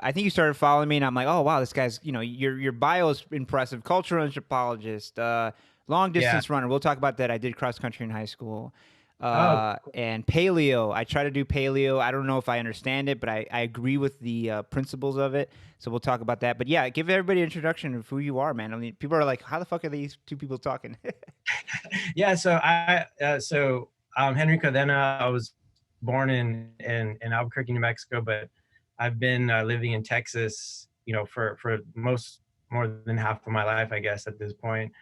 I think you started following me, and I'm like, oh wow, this guy's, your bio is impressive. Cultural anthropologist, long Yeah. distance runner. We'll talk about that. I did cross country in high school, Oh, and paleo. I try to do paleo. I don't know if I understand it, but I agree with the principles of it. So we'll talk about that. But yeah, give everybody an introduction of who you are, man. I mean, people are like, how the fuck are these two people talking? yeah. So Henry Cadena. I was born in Albuquerque, New Mexico, but I've been living in Texas, for more than half of my life, I guess, at this point.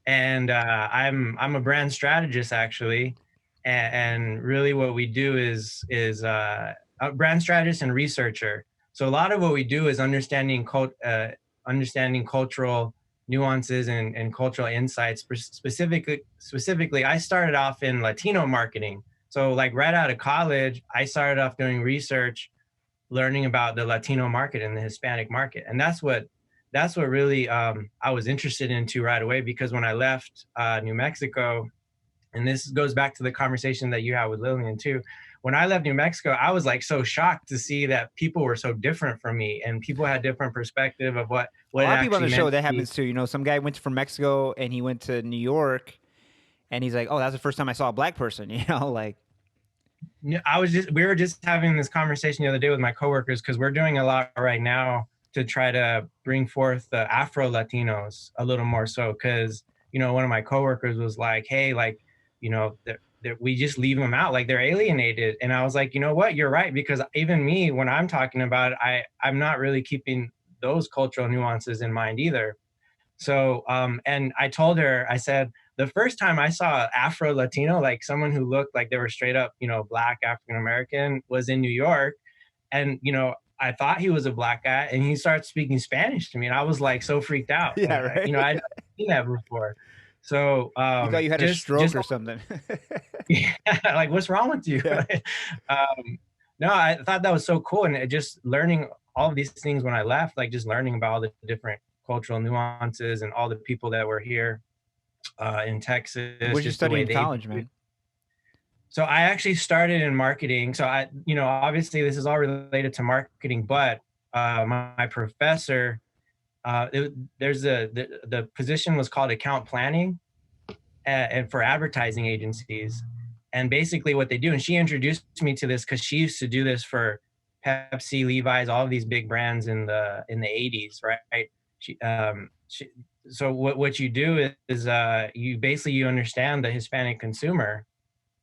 And I'm a brand strategist actually, and really what we do is a brand strategist and researcher. So a lot of what we do is understanding cultural nuances and cultural insights. Specifically, I started off in Latino marketing. So like right out of college, I started off doing research, learning about the Latino market and the Hispanic market, and that's what really I was interested into right away. Because when I left New Mexico, and this goes back to the conversation that you had with Lillian too. When I left New Mexico, I was like so shocked to see that people were so different from me, and people had different perspective of A what it lot of people on actually the meant show to that be. happens too. Some guy went from Mexico and he went to New York, and he's like, oh, that's the first time I saw a black person. Like. We were just having this conversation the other day with my coworkers because we're doing a lot right now to try to bring forth the Afro-Latinos a little more so. Because one of my coworkers was like, "Hey, like, we just leave them out, like they're alienated." And I was like, "You know what? You're right." Because even me, when I'm talking about it, I'm not really keeping those cultural nuances in mind either. So, and I told her, I said, the first time I saw Afro Latino, like someone who looked like they were straight up, black African American, was in New York. And, I thought he was a black guy, and he started speaking Spanish to me. And I was like so freaked out. Yeah, And, right. I'd never seen that before. So, He thought you had a stroke just or something. yeah, like, what's wrong with you? Yeah. um, no, I thought that was so cool. And just learning all of these things when I left, like just learning about all the different cultural nuances and all the people that were here in Texas, What'd you just the study way in they college, behave. man? So I actually started in marketing. So obviously this is all related to marketing, but my professor, the position was called account planning, and for advertising agencies. And basically what they do, and she introduced me to this because she used to do this for Pepsi, Levi's, all of these big brands in the 80s, right? So what you do is you understand the Hispanic consumer.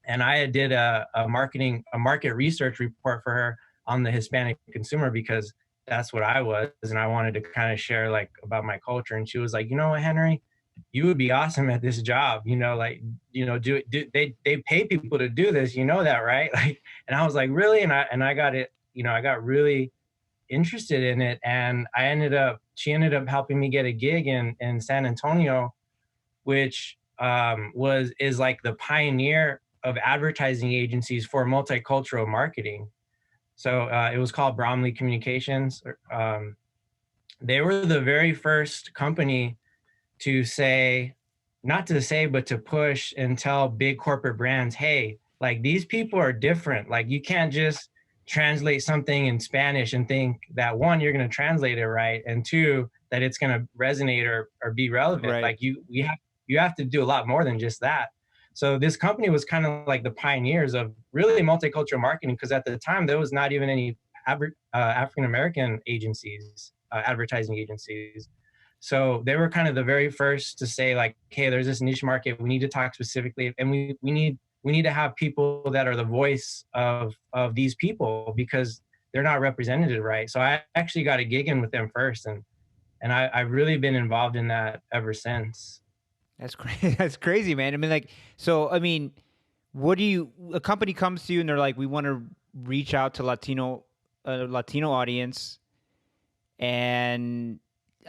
And I did a market research report for her on the Hispanic consumer because that's what I was, and I wanted to kind of share like about my culture. And she was like, you know what, Henry, you would be awesome at this job. Like, they pay people to do this. You know that, right? Like, and I was like, really? And I got it. I got really interested in it, and she ended up helping me get a gig in San Antonio, which is like the pioneer of advertising agencies for multicultural marketing. So it was called Bromley Communications. They were the very first company to say, not to say, but to push and tell big corporate brands, hey, like these people are different. Like you can't just translate something in Spanish and think that one, you're going to translate it right, and two, that it's going to resonate or be relevant. Right. Like you have to do a lot more than just that. So this company was kind of like the pioneers of really multicultural marketing, because at the time there was not even any African American agencies, advertising agencies. So they were kind of the very first to say like, hey, there's this niche market. We need to talk specifically, and we need to have people that are the voice of these people because they're not represented right. So I actually got a gig in with them first, and I've really been involved in that ever since. That's crazy. That's crazy, man. I mean, like, so, I mean, a company comes to you and they're like, we want to reach out to Latino audience. And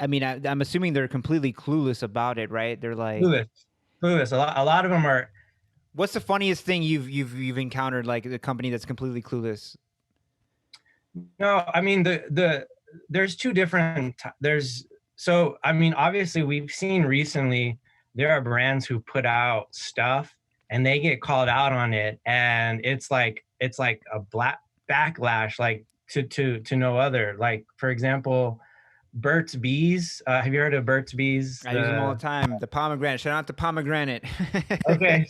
I mean, I'm assuming they're completely clueless about it, right? They're like, Clueless, clueless. A lot of them are. what's the funniest thing you've encountered, like the company that's completely clueless? No, I mean there's two different there's so I mean obviously we've seen recently there are brands who put out stuff and they get called out on it, and it's like a black backlash like to no other. Like, for example, Burt's Bees. Have you heard of Burt's Bees? I use them all the time. The pomegranate. Shout out to pomegranate. Okay,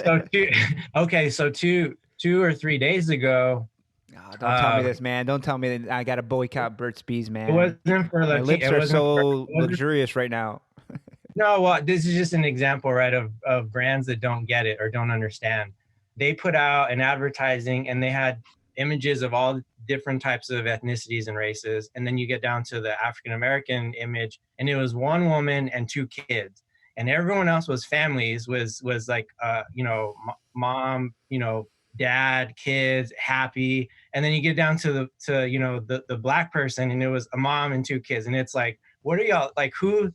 so two or 3 days ago, Oh, don't tell me this, man. Don't tell me that I got to boycott Burt's Bees, it man. wasn't for My lips It are wasn't for, so luxurious right now. no, well, this is just an example, right, of brands that don't get it or don't understand. They put out an advertising and they had images of all different types of ethnicities and races. And then you get down to the African American image, and it was one woman and two kids. And everyone else was families, was like, mom, dad, kids, happy. And then you get down to the black person, and it was a mom and two kids. And it's like, what are y'all, like, who?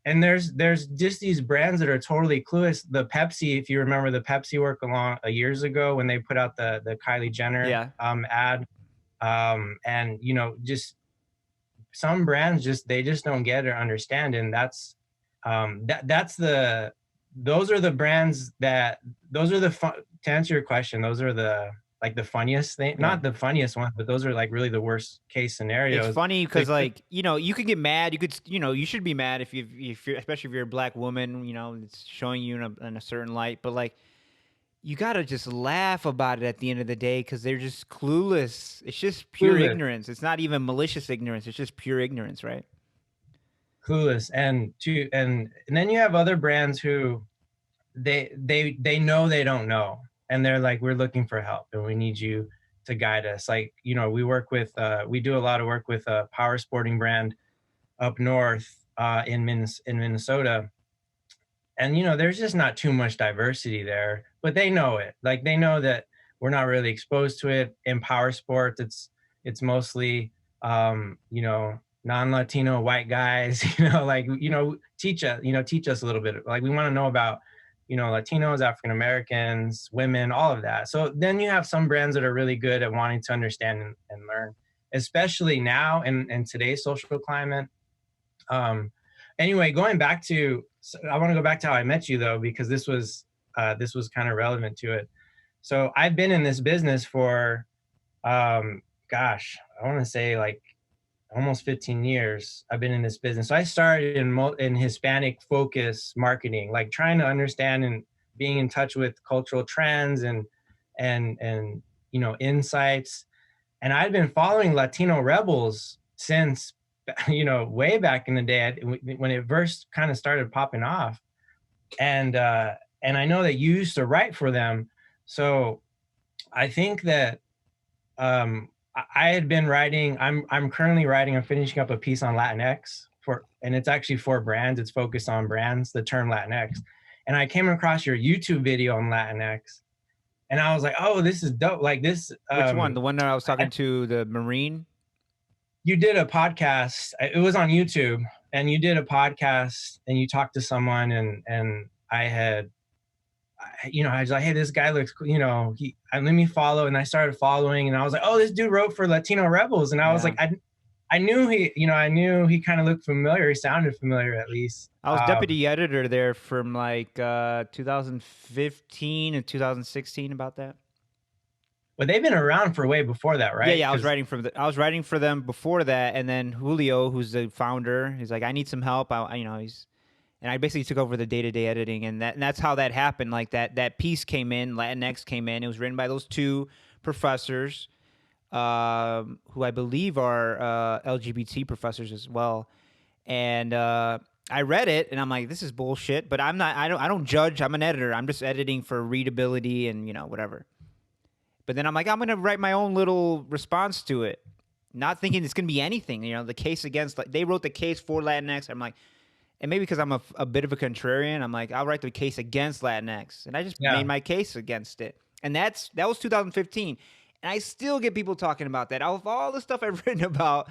And there's just these brands that are totally clueless. The Pepsi, if you remember the Pepsi work along years ago when they put out the Kylie Jenner ad, and just some brands they just don't get or understand. And that's those are the brands to answer your question, those are the funniest thing, not the funniest ones, but those are like really the worst case scenarios. It's funny because you could get mad. You could, you should be mad if you're, especially if you're a black woman, it's showing you in a certain light. But like, you gotta just laugh about it at the end of the day because they're just clueless. It's just pure ignorance. It's not even malicious ignorance. It's just pure ignorance, right? Clueless. And then you have other brands who they know they don't know, and they're like, we're looking for help and we need you to guide us. Like, we do a lot of work with a power sporting brand up north in Minnesota. And, there's just not too much diversity there, but they know it. Like, they know that we're not really exposed to it in power sports. It's mostly, non-Latino white guys, teach us a little bit. Like, we want to know about, Latinos, African Americans, women, all of that. So then you have some brands that are really good at wanting to understand and learn, especially now in today's social climate. Anyway, I want to go back to how I met you though, because this was kind of relevant to it. So I've been in this business for, I want to say like almost 15 years. I've been in this business. So I started in Hispanic focus marketing, like trying to understand and being in touch with cultural trends and insights. And I've been following Latino rebels since, way back in the day when it first kind of started popping off. And I know that you used to write for them. So I think that I had been writing, I'm currently writing, I'm finishing up a piece on Latinx and it's actually for brands. It's focused on brands, the term Latinx. And I came across your YouTube video on Latinx and I was like, oh, this is dope. Like this. Which one? The one that I was talking to the Marine? You did a podcast. It was on YouTube, and you did a podcast and you talked to someone and I was like, hey, this guy looks cool. Let me follow. And I started following and I was like, oh, this dude wrote for Latino Rebels. And I was like, I knew he kind of looked familiar. He sounded familiar at least. I was deputy editor there from like 2015 and 2016, about that. But they've been around for way before that, right? Yeah. I was writing for them before that, and then Julio, who's the founder, he's like, I need some help. And I basically took over the day-to-day editing, and that's how that happened. Like that piece came in, Latinx came in. It was written by those two professors, who I believe are LGBT professors as well. And I read it, and I'm like, this is bullshit. But I don't judge. I'm an editor. I'm just editing for readability and whatever. But then I'm like, I'm going to write my own little response to it, not thinking it's going to be anything. The case against, they wrote the case for Latinx. I'm like, and maybe because I'm a bit of a contrarian, I'm like, I'll write the case against Latinx. And I just made my case against it. And that was 2015. And I still get people talking about that. Out of all the stuff I've written about,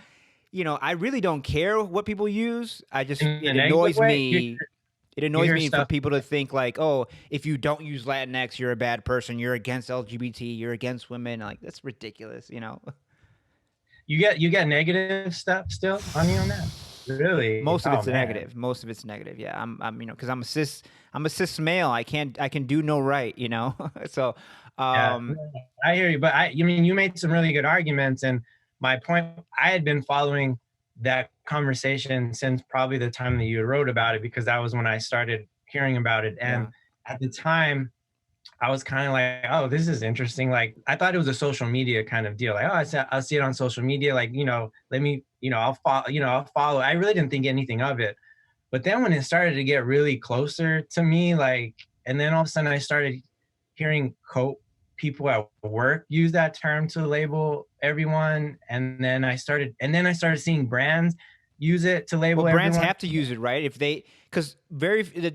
I really don't care what people use. It annoys me. It annoys me for people to think like, oh, if you don't use Latinx, you're a bad person. You're against LGBT. You're against women. Like, that's ridiculous, You get negative stuff still on you on that? Really? Most of it's negative. Most of it's negative. Yeah, I'm because I'm a cis male. I can do no right. So. I hear you, but you made some really good arguments, and my point, I had been following that conversation since probably the time that you wrote about it, because that was when I started hearing about it. And Yeah. at the time, I was kind of like, oh, this is interesting. Like, I thought it was a social media kind of deal. Like, oh, I'll see it on social media. Like, let me, I'll follow, I'll follow. I really didn't think anything of it. But then when it started to get really closer to me, like, and then all of a sudden I started hearing people at work use that term to label everyone. And then I started seeing brands use it to Well, label brands everyone. have to use it, right? If they, because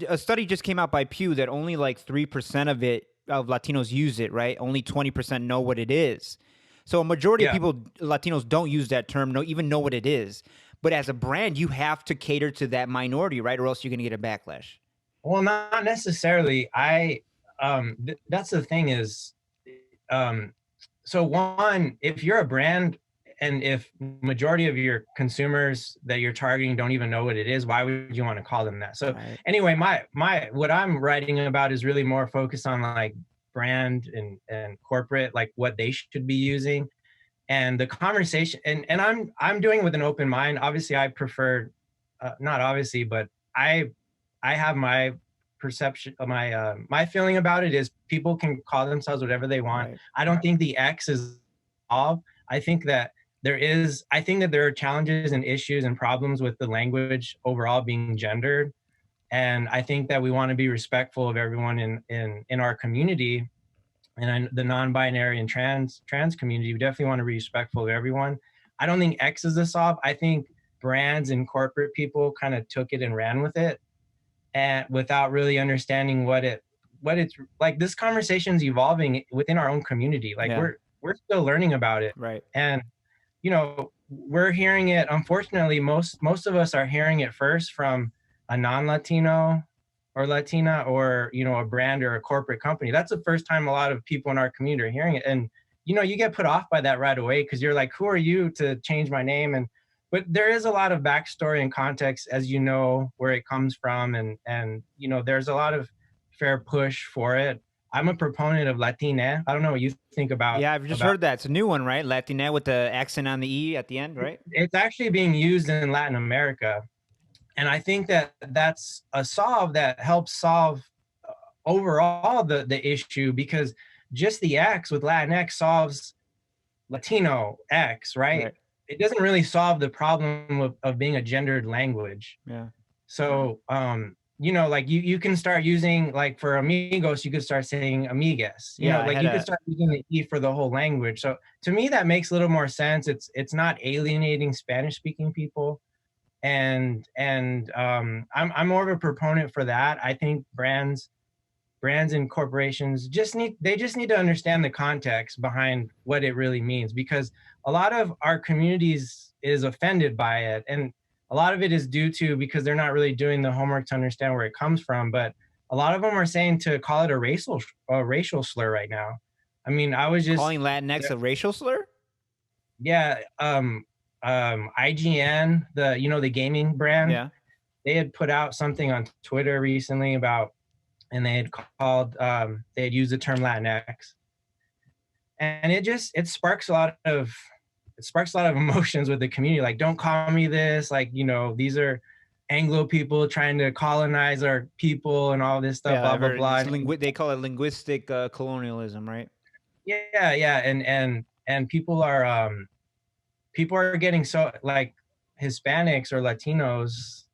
a study just came out by Pew that only like 3% of Latinos use it, right? Only 20% know what it is. So a majority of Yeah. people, Latinos, don't use that term, no, even know what it is. But as a brand, you have to cater to that minority, right? Or else you're going to get a backlash. Well, not necessarily. That's the thing is, um, so one, if you're a brand and if majority of your consumers that you're targeting don't even know what it is, why would you want to call them that? So Right. anyway, my what I'm writing about is really more focused on like brand and corporate, like what they should be using, and the conversation. And I'm doing it with an open mind. Obviously, I prefer, not obviously, but I have my perception, my feeling about it is people can call themselves whatever they want. Right. I don't think the X is all. I think that I think that there are challenges and issues and problems with the language overall being gendered. And I think that we want to be respectful of everyone in our community, and the non-binary and trans community. We definitely want to be respectful of everyone. I don't think X is the solve. I think brands and corporate people kind of took it and ran with it, and without really understanding what it's like. This conversation's evolving within our own community. Like, Yeah. we're still learning about it. Right. And we're hearing it, unfortunately, most of us are hearing it first from a non-Latino or Latina, or a brand or a corporate company. That's the first time a lot of people in our community are hearing it. And you get put off by that right away, because you're like, who are you to change my name? But there is a lot of backstory and context, as you know, where it comes from. And there's a lot of fair push for it. I'm a proponent of Latina. I don't know what you think about Yeah, I've just heard that. It's a new one, right? Latina with the accent on the E at the end, right? it's actually being used in Latin America. And I think that that's a solve that helps solve, overall, the issue, because just the X with Latinx solves Latino X, right? Right. It doesn't really solve the problem of being a gendered language. Yeah. So, like you can start using, like, for amigos, you could start saying amigas, Yeah, I like had you could a start using the E for the whole language. So to me, that makes a little more sense. It's not alienating Spanish speaking people. And I'm more of a proponent for that. I think brands and corporations just need to understand the context behind what it really means, because a lot of our communities is offended by it, and a lot of it is due to because they're not really doing the homework to understand where it comes from. But a lot of them are saying to call it a racial slur right now. I mean, I was just calling Latinx a racial slur. yeah. IGN, the gaming brand, Yeah. they had put out something on Twitter recently about, and they had used the term Latinx, and it sparks a lot of emotions with the community. Like, don't call me this. Like, these are Anglo people trying to colonize our people and all this stuff. Yeah, Blah I've blah heard blah. it's they call it linguistic colonialism, right? Yeah, yeah, and people are getting so, like, Hispanics or Latinos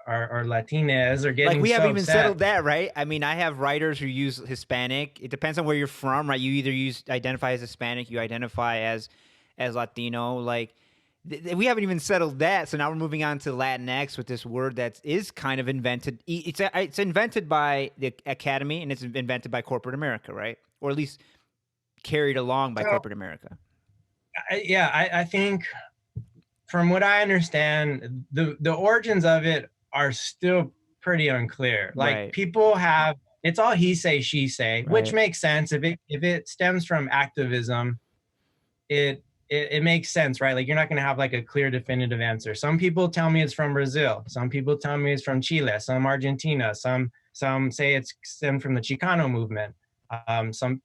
or Latinas are Like getting we haven't so even upset. settled that, right? I mean, I have writers who use Hispanic. It depends on where you're from, right? You either identify as Hispanic, you identify as Latino. Like we haven't even settled that. So now we're moving on to Latinx with this word that is kind of invented. It's invented by the Academy and it's invented by corporate America, right? Or at least carried along by So corporate America. I think, from what I understand, the origins of it are still pretty unclear. Like, Right. people have, it's all he say she say, which Right. makes sense if it stems from activism. It makes sense, right? Like, you're not going to have like a clear definitive answer. Some people tell me it's from Brazil, some people tell me it's from Chile, some Argentina, some say it's stemmed from the Chicano movement. Some,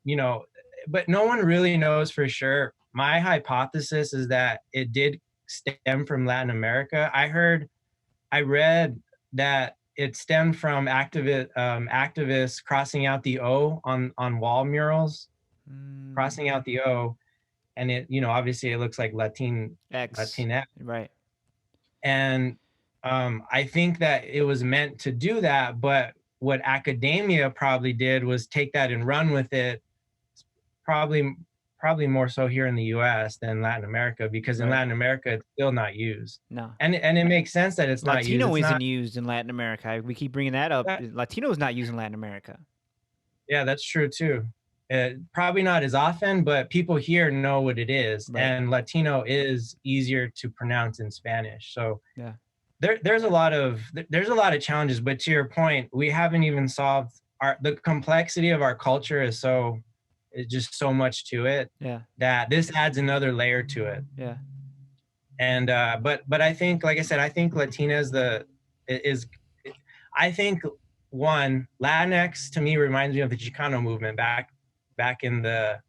but no one really knows for sure. my hypothesis is that it did stem from Latin America. I read that it stemmed from activists crossing out the O on wall murals, Mm, crossing out the O, and it, obviously it looks like X, Latinx. right? And I think that it was meant to do that, but what academia probably did was take that and run with it. Probably, probably more so here in the U.S. than Latin America, because in Right. Latin America it's still not used, No. and it makes sense that it's not used. Latino It's isn't not. used in Latin America. We keep bringing that up. That, Latino is not used in Latin America. yeah, that's true too. Probably not as often, but people here know what it is, Right. and Latino is easier to pronounce in Spanish. So Yeah. there's a lot of challenges, but to your point, we haven't even solved the complexity of our culture is just so much to it Yeah. that this adds another layer to it. Yeah. And but I think, like I said, I think Latina is I think one, Latinx to me reminds me of the Chicano movement back in the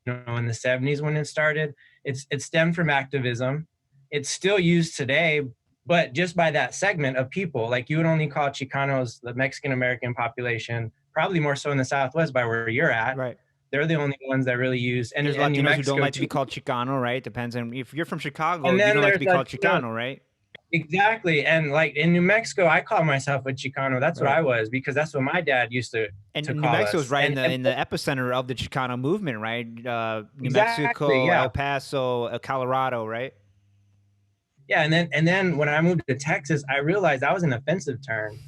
in the 70s when it started. It stemmed from activism. It's still used today, but just by that segment of people. Like, you would only call Chicanos the Mexican American population, probably more so in the Southwest by where you're at. Right. They're the only ones that really use, There's and New Latinos who don't Mexico like to be too. called Chicano, right? Depends on if you're from Chicago, And you then don't like to there's be called Latino. Chicano, right? Exactly. And like in New Mexico, I call myself a Chicano. That's what Right. I was, because that's what my dad used to And New call Mexico is us. right And in the epicenter of the Chicano movement, right? New exactly, Mexico, yeah. El Paso, Colorado, right? Yeah. And then when I moved to Texas, I realized that was an offensive term.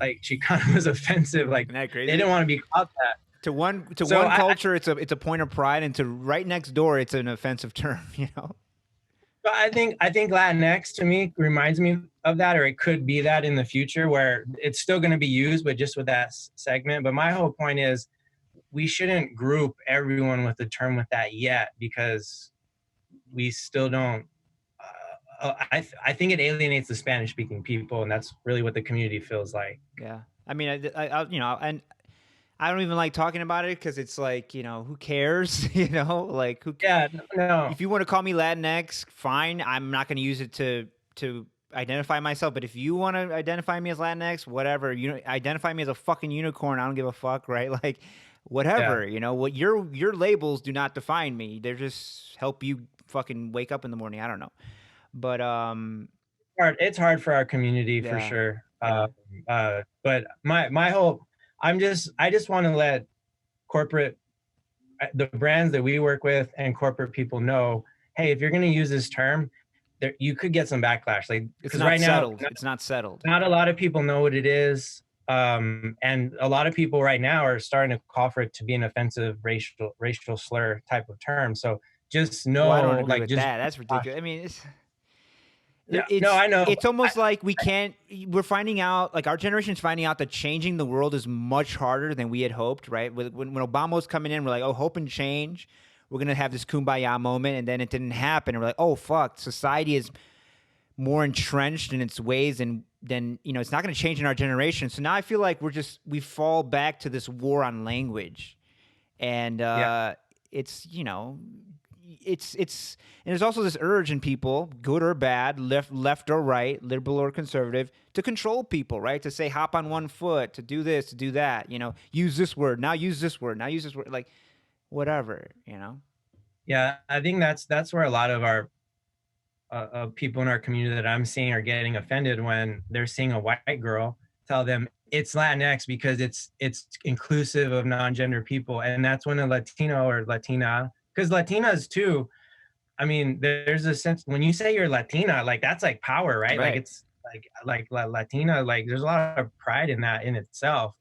Like, Chicano was offensive. Like, Isn't that they crazy? didn't want to be called that. To So one culture, it's a point of pride, and to right next door, it's an offensive term. You know? I think Latinx to me reminds me of that, or it could be that in the future, where it's still going to be used, but just with that segment. But my whole point is, we shouldn't group everyone with the term with that yet, because we still don't. I think it alienates the Spanish speaking people, and that's really what the community feels like. Yeah. I mean, and I don't even like talking about it because it's like, who cares? Like Yeah, no, if you want to call me Latinx, fine. I'm not going to use it to identify myself. But if you want to identify me as Latinx, whatever. Identify me as a fucking unicorn. I don't give a fuck, right? Like, whatever. yeah. What your labels do not define me. They just help you fucking wake up in the morning. I don't know, but It's hard for our community for yeah, sure. yeah, But my whole, I just want to let corporate, the brands that we work with and corporate people know, hey, if you're going to use this term, there, you could get some backlash. Like, it's because not right now, settled. It's not settled. not a lot of people know what it is. And a lot of people right now are starting to call for it to be an offensive racial slur type of term. So just Well, I don't know, agree like, with just that. That's ridiculous. I mean, yeah, no, I know. it's almost like we're finding out, like our generation's finding out that changing the world is much harder than we had hoped, right? When Obama was coming in, we're like, oh, hope and change. We're going to have this kumbaya moment. And then it didn't happen. And we're like, oh, fuck, society is more entrenched in its ways, and then, it's not going to change in our generation. So now I feel like we fall back to this war on language. And Yeah, it's, and there's also this urge in people, good or bad, left or right, liberal or conservative, to control people, right? To say hop on one foot, to do this, to do that, use this word, now use this word, now use this word, like whatever. yeah. I think that's where a lot of our people in our community that I'm seeing are getting offended when they're seeing a white girl tell them it's Latinx because it's inclusive of non-gender people, and that's when a Latino or Latina, because Latinas too. I mean, there's a sense when you say you're Latina, like, that's like power, right? Like, Right. it's like Latina, like, there's a lot of pride in that in itself.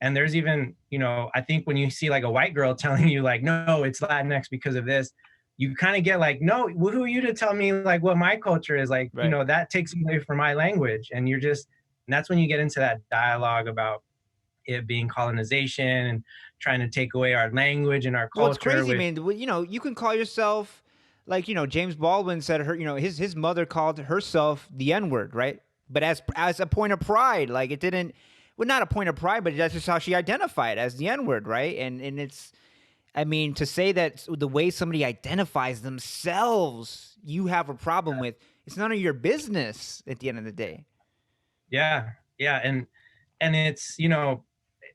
And there's even, I think when you see like a white girl telling you like, no, it's Latinx because of this, you kind of get like, no, who are you to tell me like what my culture is? Like, Right. that takes away from my language. And that's when you get into that dialogue about it being colonization and trying to take away our language and our Well, it's culture, crazy, which, man. You can call yourself, like, James Baldwin said his mother called herself the N-word, right? But as a point of pride, like it didn't, well, not a point of pride, but that's just how she identified as the N-word, right? And it's, I mean, to say that the way somebody identifies themselves, you have a problem with, it's none of your business at the end of the day. Yeah, yeah, and it's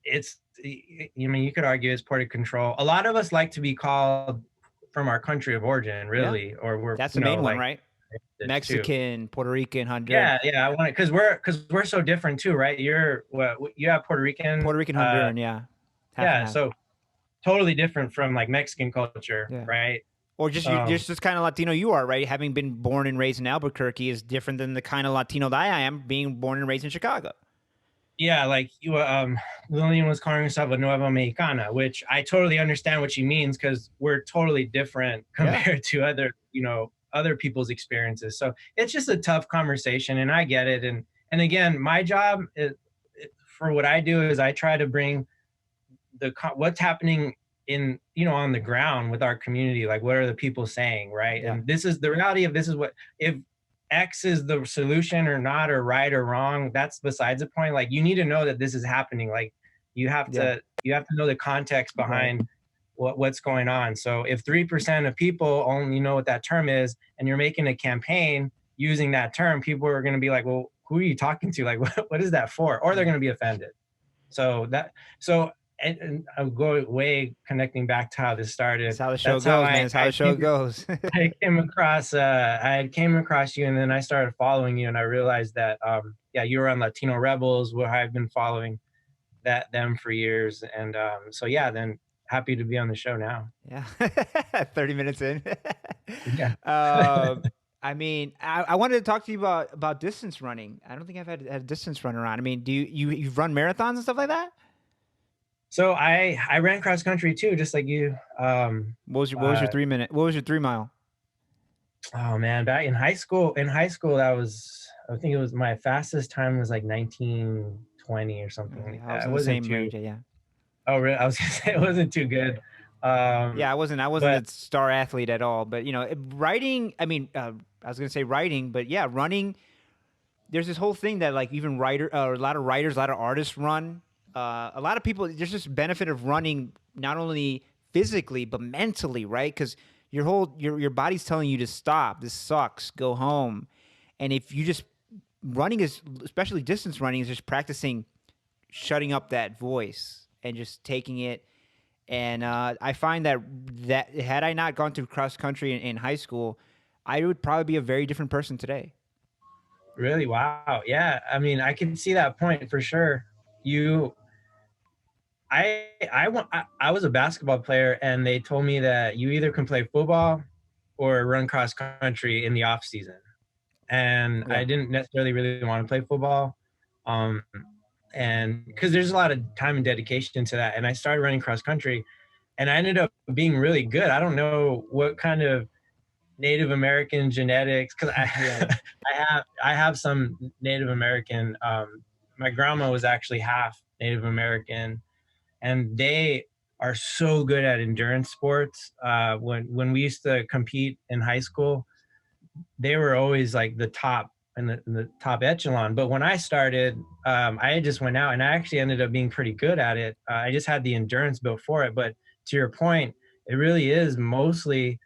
it's you mean you could argue it's part of control. A lot of us like to be called from our country of origin, Yeah, really, or we're that's the main one, like right? this too. Mexican, Puerto Rican, Honduran, Yeah, I want it because we're so different too, right? You're what you have Puerto Rican, Puerto Rican, Honduran, yeah, half and yeah, half, so totally different from like Mexican culture, yeah. right? Or just just kind of Latino you are, right? Having been born and raised in Albuquerque is different than the kind of Latino that I am, being born and raised in Chicago. Yeah, like you Lillian was calling herself a Nueva Mexicana, which I totally understand what she means because we're totally different Yeah, compared to other, other people's experiences. So it's just a tough conversation and I get it. And again, my job for what I do is I try to bring what's happening in on the ground with our community, like what are the people saying, right? yeah, And this is the reality of this is what if X is the solution or not, or right or wrong, that's besides the point. Like you need to know that this is happening. Like yeah, you have to know the context right. behind what's going on. So if 3% of people only know what that term is and you're making a campaign using that term, people are going to be like, well, who are you talking to? Like what is that for? Or they're Yeah. going to be offended. So and I'll go way connecting back to how this That's started. how the show That's how goes, man. That's how the show goes. I came across you, and then I started following you, and I realized that yeah, you were on Latino Rebels, where I've been following them for years, and so yeah, then happy to be on the show now. Yeah. 30 minutes in. Yeah. um, I mean, I wanted to talk to you about distance running. I don't think I've had a distance run around. I mean, do you've run marathons and stuff like that? So I ran cross country too, just like you. What was your Uh, 3 minute? What was your 3 mile? oh man, back in high school, that was, I think it was my fastest time was like 1920 or something like Yeah, I was that. It in the wasn't same too. range. Yeah. Oh, really? I was gonna say it wasn't too good. Yeah, I wasn't But a star athlete at all. But writing. I mean, I was gonna say writing, but yeah, running. There's this whole thing that like even a lot of writers, a lot of artists run. A lot of people. There's just benefit of running not only physically but mentally, right? Because your body's telling you to stop. This sucks. Go home. And if you just running is especially distance running is just practicing shutting up that voice and just taking it. And I find that had I not gone through cross country in high school, I would probably be a very different person today. really, wow, yeah. I mean, I can see that point for sure. You, I was a basketball player, and they told me that you either can play football or run cross country in the off season. And I Yeah. didn't necessarily really want to play football. Um, and because there's a lot of time and dedication to that. And I started running cross country, and I ended up being really good. I don't know what kind of Native American genetics, because Yeah. Yeah. I have some Native American. My grandma was actually half Native American, and they are so good at endurance sports. When we used to compete in high school, they were always like the top in the top echelon. But when I started, I just went out and I actually ended up being pretty good at it. I just had the endurance built for it. But to your point, it really is mostly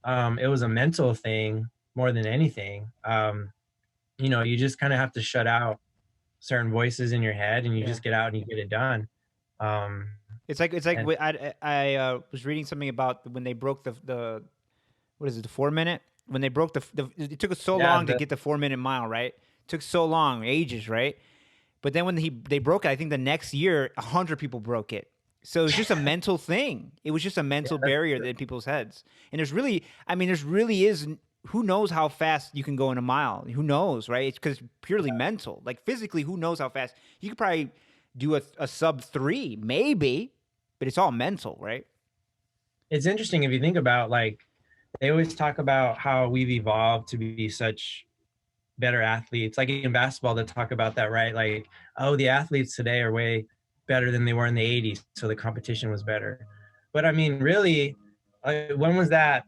it was a mental thing more than anything. You just kind of have to shut out certain voices in your head, and you Yeah. just get out and you get it done. Um, It's like and I was reading something about when they broke the what is it, the 4 minute, when they broke it took us so yeah, long to get the 4 minute mile, right? It took so long, ages, right? But then when they broke it, I think the next year 100 people broke it. So it was just a mental thing. It was just a yeah, mental barrier in people's heads. And there's really is. Who knows how fast you can go in a mile? Who knows, right? It's because purely mental. Like physically, who knows how fast you could probably do a sub 3, maybe, but it's all mental, right? it's interesting if you think about, like, they always talk about how we've evolved to be such better athletes. Like in basketball, they talk about that, right? Like, oh, the athletes today are way better than they were in the 80s, so the competition was better. But I mean, really, when was that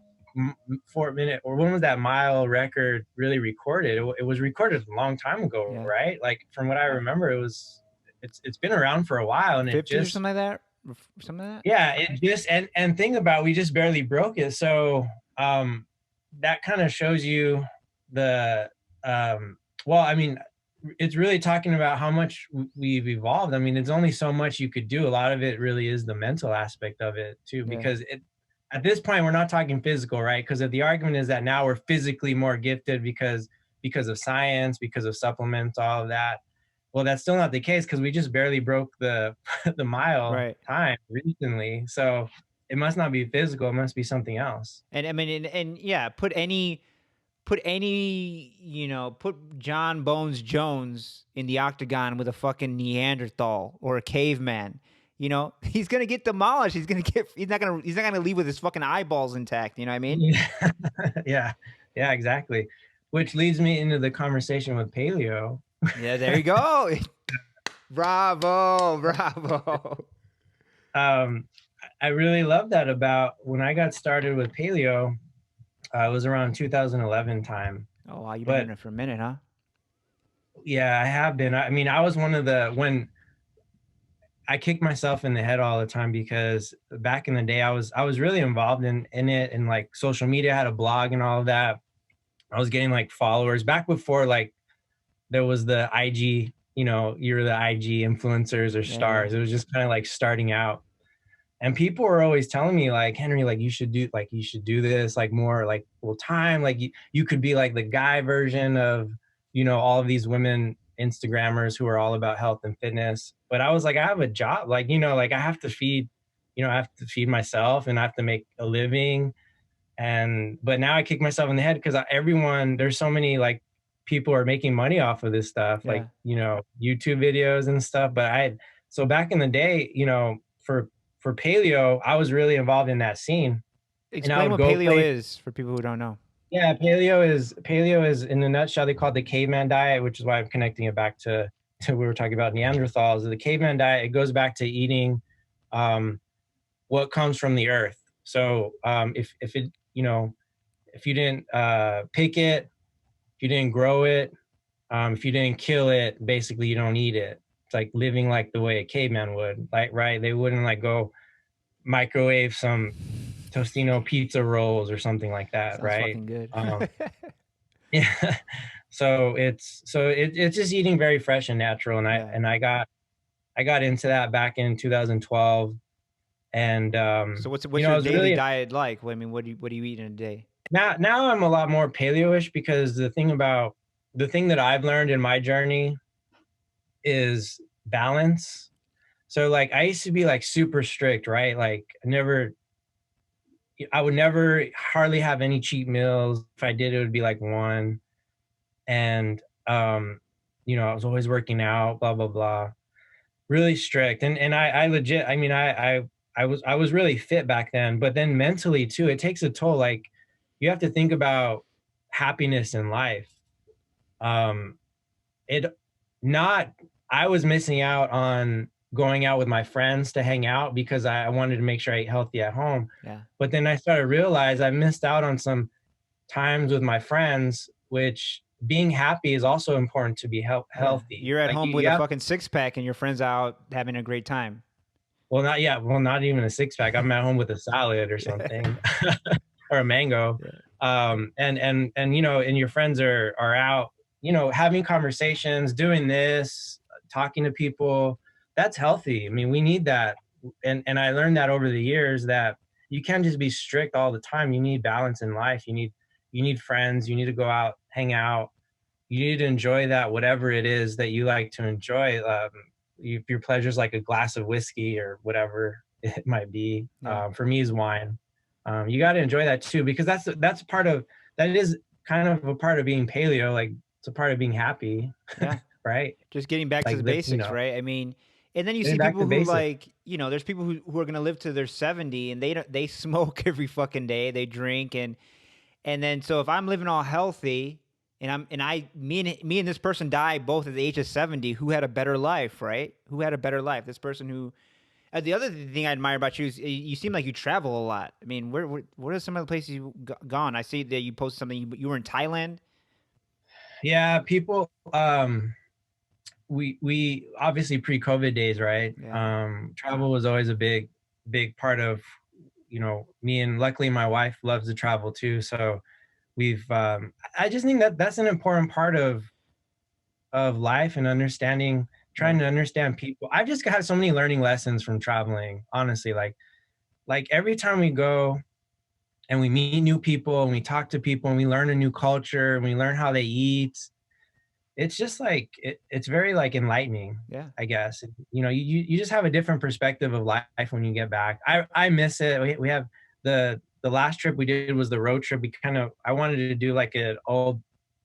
4 minute, or when was that mile record really recorded? It was recorded a long time ago, Yeah, right? Like from what I remember, it's been around for a while, and it 50s or just something like that. some of that? Yeah, it just and think about, we just barely broke it. So um that kind of shows you the well, I mean, it's really talking about how much we've evolved. I mean, there's only so much you could do. A lot of it really is the mental aspect of it too, Yeah. because it at this point we're not talking physical, right? Because if the argument is that now we're physically more gifted because of science, because of supplements, all of that. Well, that's still not the case because we just barely broke the the mile Right. time recently. So it must not be physical. It must be something else. And I mean, and yeah, put any, put John Bones Jones in the octagon with a fucking Neanderthal or a caveman. He's gonna get demolished. He's not gonna leave with his fucking eyeballs intact. You know what I mean? Yeah, yeah, yeah, exactly. Which leads me into the conversation with paleo. Yeah, there you go. Bravo, bravo. um, I really love that about when I got started with paleo. It was around 2011 time. Oh wow, you've been But doing it for a minute, huh? yeah, I have been. I mean, I was one of the when I kicked myself in the head all the time because back in the day I was really involved in it, and like social media, I had a blog and all of that. I was getting like followers back before like there was the IG, you're the IG influencers or Yeah, yeah. stars. It was just kind of like starting out. And people were always telling me like, Henry, like you should do this like more like full time. Like you could be like the guy version of, all of these women Instagrammers who are all about health and fitness. But I was like, I have a job, like, like I have to feed, I have to feed myself and I have to make a living. And but now I kick myself in the head because everyone, there's so many like people are making money off of this stuff, like Yeah. YouTube videos and stuff. But so back in the day, for paleo, I was really involved in that scene, and I Explain would what go paleo play. is for people who don't know. Yeah, paleo is in a nutshell. They call it the caveman diet, which is why I'm connecting it back to we were talking about Neanderthals. The caveman diet, it goes back to eating um, what comes from the earth. So if it if you didn't pick it, if you didn't grow it, if you didn't kill it, basically you don't eat it. It's like living like the way a caveman would, like, right? They wouldn't like go microwave some Tostino pizza rolls or something like that, Sounds right? fucking good. Um, yeah. So it's just eating very fresh and natural, and I Yeah. and I got into that back in 2012, and So what's it your was daily really diet like? I mean, what do you eat in a day? now I'm a lot more paleo-ish because the thing that I've learned in my journey is balance. So like I used to be like super strict, right? Like I would never hardly have any cheat meals. If I did, it would be like one. And I was always working out, blah blah blah. Really strict. And I legit, I mean, I was really fit back then, but then mentally too, it takes a toll. Like you have to think about happiness in life. Um, it not I was missing out on going out with my friends to hang out because I wanted to make sure I ate healthy at home. Yeah. But then I started to realize I missed out on some times with my friends, which being happy is also important to be Yeah. healthy. You're at Like home you with a have fucking six pack and your friends out having a great time. well not yeah, well not even a six pack. I'm at home with a salad or something or a mango. Yeah. And and your friends are out, having conversations, doing this, talking to people. That's healthy. I mean, we need that. And I learned that over the years that you can't just be strict all the time. You need balance in life. You need friends. You need to go out, hang out. You need to enjoy that, whatever it is that you like to enjoy. If your pleasure is like a glass of whiskey or whatever it might be, Yeah. for me is wine. You got to enjoy that too, because that's part of that is kind of a part of being paleo. Like it's a part of being happy, Yeah. right? Just getting back to Like the basics, right? I mean, and then you getting see back people to who basics. there's people who are gonna live to their 70 and they smoke every fucking day, they drink and then so if I'm living all healthy and me and this person die both at the age of 70, who had a better life, right? Who had a better life? This person who the other thing I admire about you is you seem like you travel a lot. I mean, what are some of the places you've gone? I see that you posted something. You were in Thailand. Yeah, people. we obviously pre-COVID days, right? Yeah. Travel was always a big part of, me, and luckily my wife loves to travel too. So we've I just think that that's an important part of life, and understanding, Yeah. trying to understand people. I've just had so many learning lessons from traveling, honestly. Like every time we go and we meet new people and we talk to people and we learn a new culture and we learn how they eat, it's just like it's very like enlightening, Yeah. I guess. You just have a different perspective of life when you get back. I miss it. We have the last trip we did was the road trip. I wanted to do like an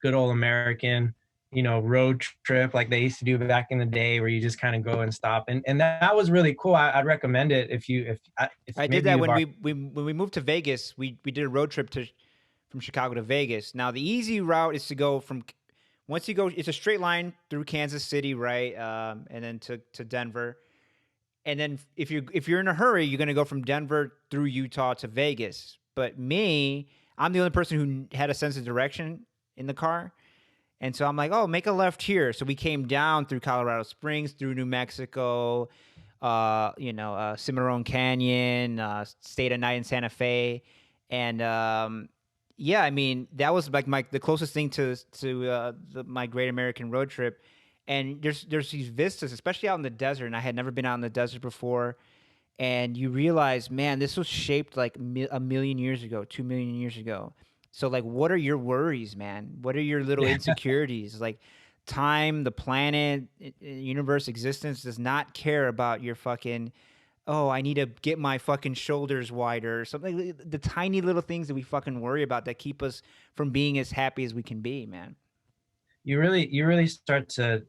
good old American, road trip like they used to do back in the day, where you just kind of go and stop, and that was really cool. I'd recommend it if I did maybe that you've when already. we moved to Vegas. We did a road trip to from Chicago to Vegas. Now the easy route is to go from once you go, it's a straight line through Kansas City, right, and then to Denver. And then if you're in a hurry, you're gonna go from Denver through Utah to Vegas. But me, I'm the only person who had a sense of direction in the car. And so I'm like, oh, make a left here. So we came down through Colorado Springs, through New Mexico, Cimarron Canyon, stayed a night in Santa Fe, and yeah, I mean that was like the closest thing to my Great American Road Trip. And there's these vistas, especially out in the desert, and I had never been out in the desert before. And you realize, man, this was shaped like a million years ago, 2 million years ago. So like, what are your worries, man? What are your little insecurities? Like, time, the planet, universe, existence does not care about your fucking. Oh, I need to get my fucking shoulders wider or something. The tiny little things that we fucking worry about that keep us from being as happy as we can be, man. You really start to,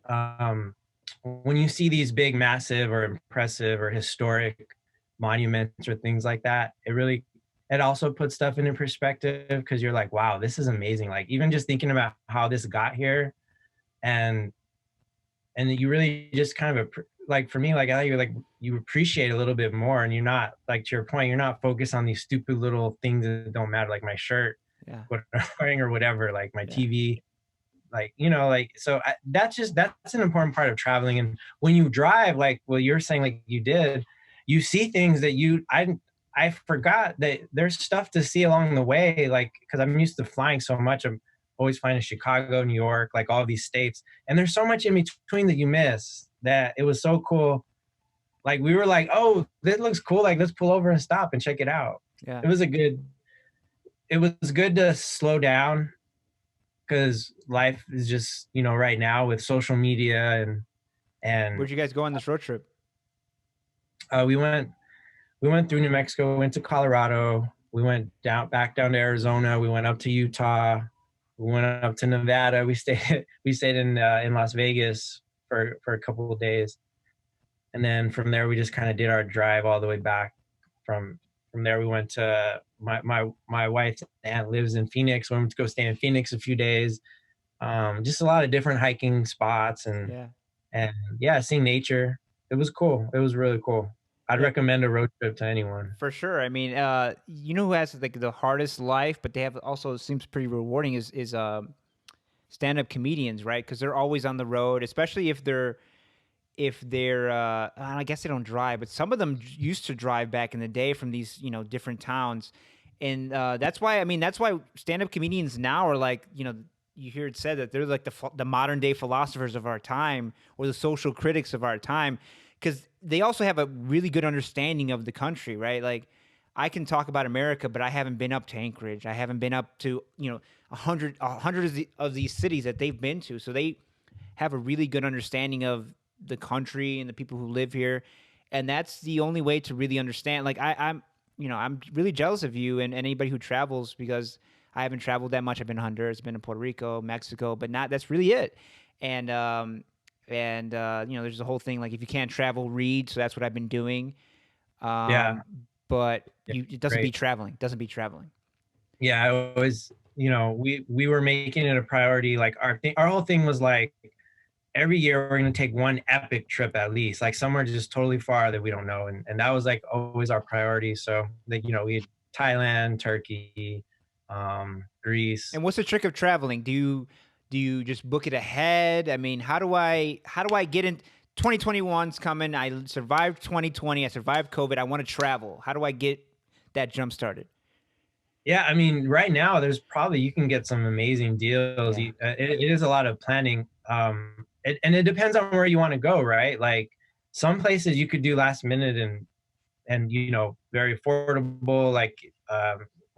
um, when you see these big, massive, or impressive, or historic monuments or things like that, it also puts stuff into perspective, because you're like, wow, this is amazing. Like, even just thinking about how this got here, and you really just kind of like, for me, like, you appreciate a little bit more, and you're not, like, to your point, you're not focused on these stupid little things that don't matter, like my shirt, Yeah, what I'm wearing, or whatever, like my yeah. TV, like, like, so that's an important part of traveling. And when you drive, like, well, you're saying, like, you did, you see things that I forgot that there's stuff to see along the way, like, because I'm used to flying so much. I'm always flying to Chicago, New York, like all these states, and there's so much in between that you miss, that it was so cool. Like, we were like, oh, this looks cool, like, let's pull over and stop and check it out. Yeah. It was good to slow down, because life is just, right now with social media, and Where'd you guys go on this road trip? we went through New Mexico, we went to Colorado, we went back down to Arizona, we went up to Utah, we went up to Nevada, we stayed in Las Vegas for a couple of days, and then from there we just kind of did our drive all the way back. From there we went to my wife's aunt lives in Phoenix. We went to go stay in Phoenix a few days. Just a lot of different hiking spots, Yeah. and yeah, seeing nature. It was cool. It was really cool. I'd Yeah. recommend a road trip to anyone. For sure. I mean, you know who has like the hardest life, but they have also seems pretty rewarding is stand-up comedians, right? Because they're always on the road, especially if they're I guess they don't drive, but some of them used to drive back in the day from these different towns, and that's why stand-up comedians now are like you hear it said that they're like the modern day philosophers of our time or the social critics of our time because they also have a really good understanding of the country, right? Like I can talk about America, but I haven't been up to Anchorage. I haven't been up to a hundred of these cities that they've been to, so they have a really good understanding of the country and the people who live here, and that's the only way to really understand. Like I'm really jealous of you and anybody who travels because I haven't traveled that much. I've been to Honduras, been to Puerto Rico, Mexico, but not that's really it. And there's the whole thing like if you can't travel, read. So that's what I've been doing. Yeah, Um, but yeah, it doesn't great. beat traveling. Doesn't beat traveling. Yeah, I always, we were making it a priority. Like our whole thing was like, every year we're going to take one epic trip at least, like somewhere just totally far that we don't know, and that was like always our priority. So like, we had Thailand, Turkey, Greece. And what's the trick of traveling? Do you just book it ahead? I mean, how do I get in? 2021's coming. I survived 2020. I survived COVID. I want to travel. How do I get that jump started? Yeah, I mean, right now there's probably you can get some amazing deals. Yeah. It is a lot of planning, and it depends on where you want to go, right? Like some places you could do last minute and very affordable. Like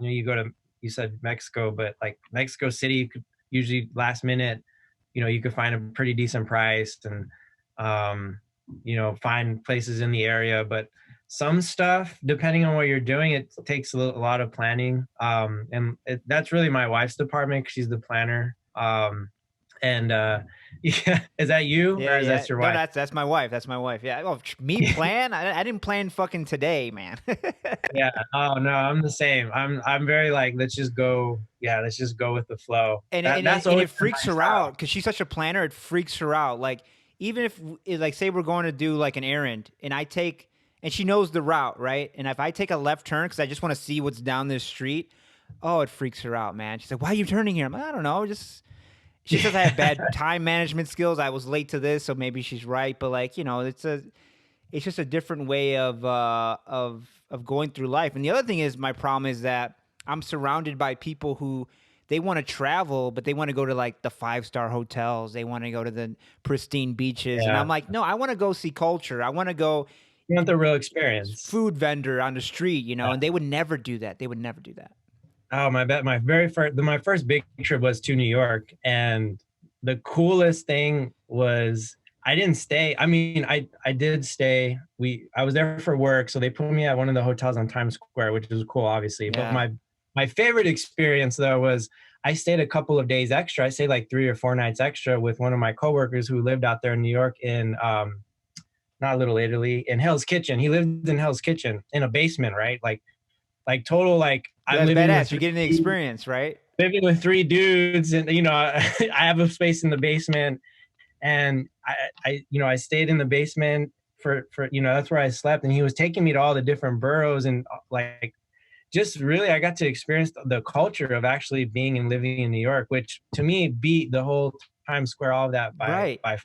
you go to you said Mexico, but like Mexico City, you could usually last minute. You could find a pretty decent price and um, find places in the area, but some stuff, depending on what you're doing, it takes a lot of planning. That's really my wife's department 'cause she's the planner. And yeah, is that you or Yeah, is yeah. that your No, wife? that's my wife. That's my wife. Yeah. Oh, me plan? I didn't plan fucking today, man. Yeah. Oh no, I'm the same. I'm very like, let's just go. Yeah, let's just go with the flow. and it, That and it, that's and always it been freaks my her out style. because she's such a planner. It freaks her out. Like even if like say we're going to do like an errand, and she knows the route, right? And if I take a left turn because I just want to see what's down this street, oh, it freaks her out, man. She's like, "Why are you turning here?" I'm like, "I don't know, just." She says I have bad time management skills. I was late to this, so maybe she's right. But like it's just a different way of going through life. And the other thing is, my problem is that I'm surrounded by people who they want to travel, but they want to go to like the 5-star hotels. They want to go to the pristine beaches, and I'm Yeah, like, no, I want to go see culture. I want to go you want the real experience. food vendor on the street, and they would never do that. They would never do that. Oh, my first big trip was to New York, and the coolest thing was I didn't stay. I mean, I did stay. I was there for work, so they put me at one of the hotels on Times Square, which was cool, obviously. But Yeah. my favorite experience though was I stayed a couple of days extra. I stayed like 3 or 4 nights extra with one of my coworkers who lived out there in New York in not Little Italy, in Hell's Kitchen. He lived in Hell's Kitchen in a basement, right? Like total like Yeah, I'm that's living with badass. You're getting the experience, right? three dudes and I have a space in the basement and I stayed in the basement for that's where I slept and he was taking me to all the different boroughs and like just really I got to experience the culture of actually being and living in New York, which to me beat the whole Times Square, all of that Right. by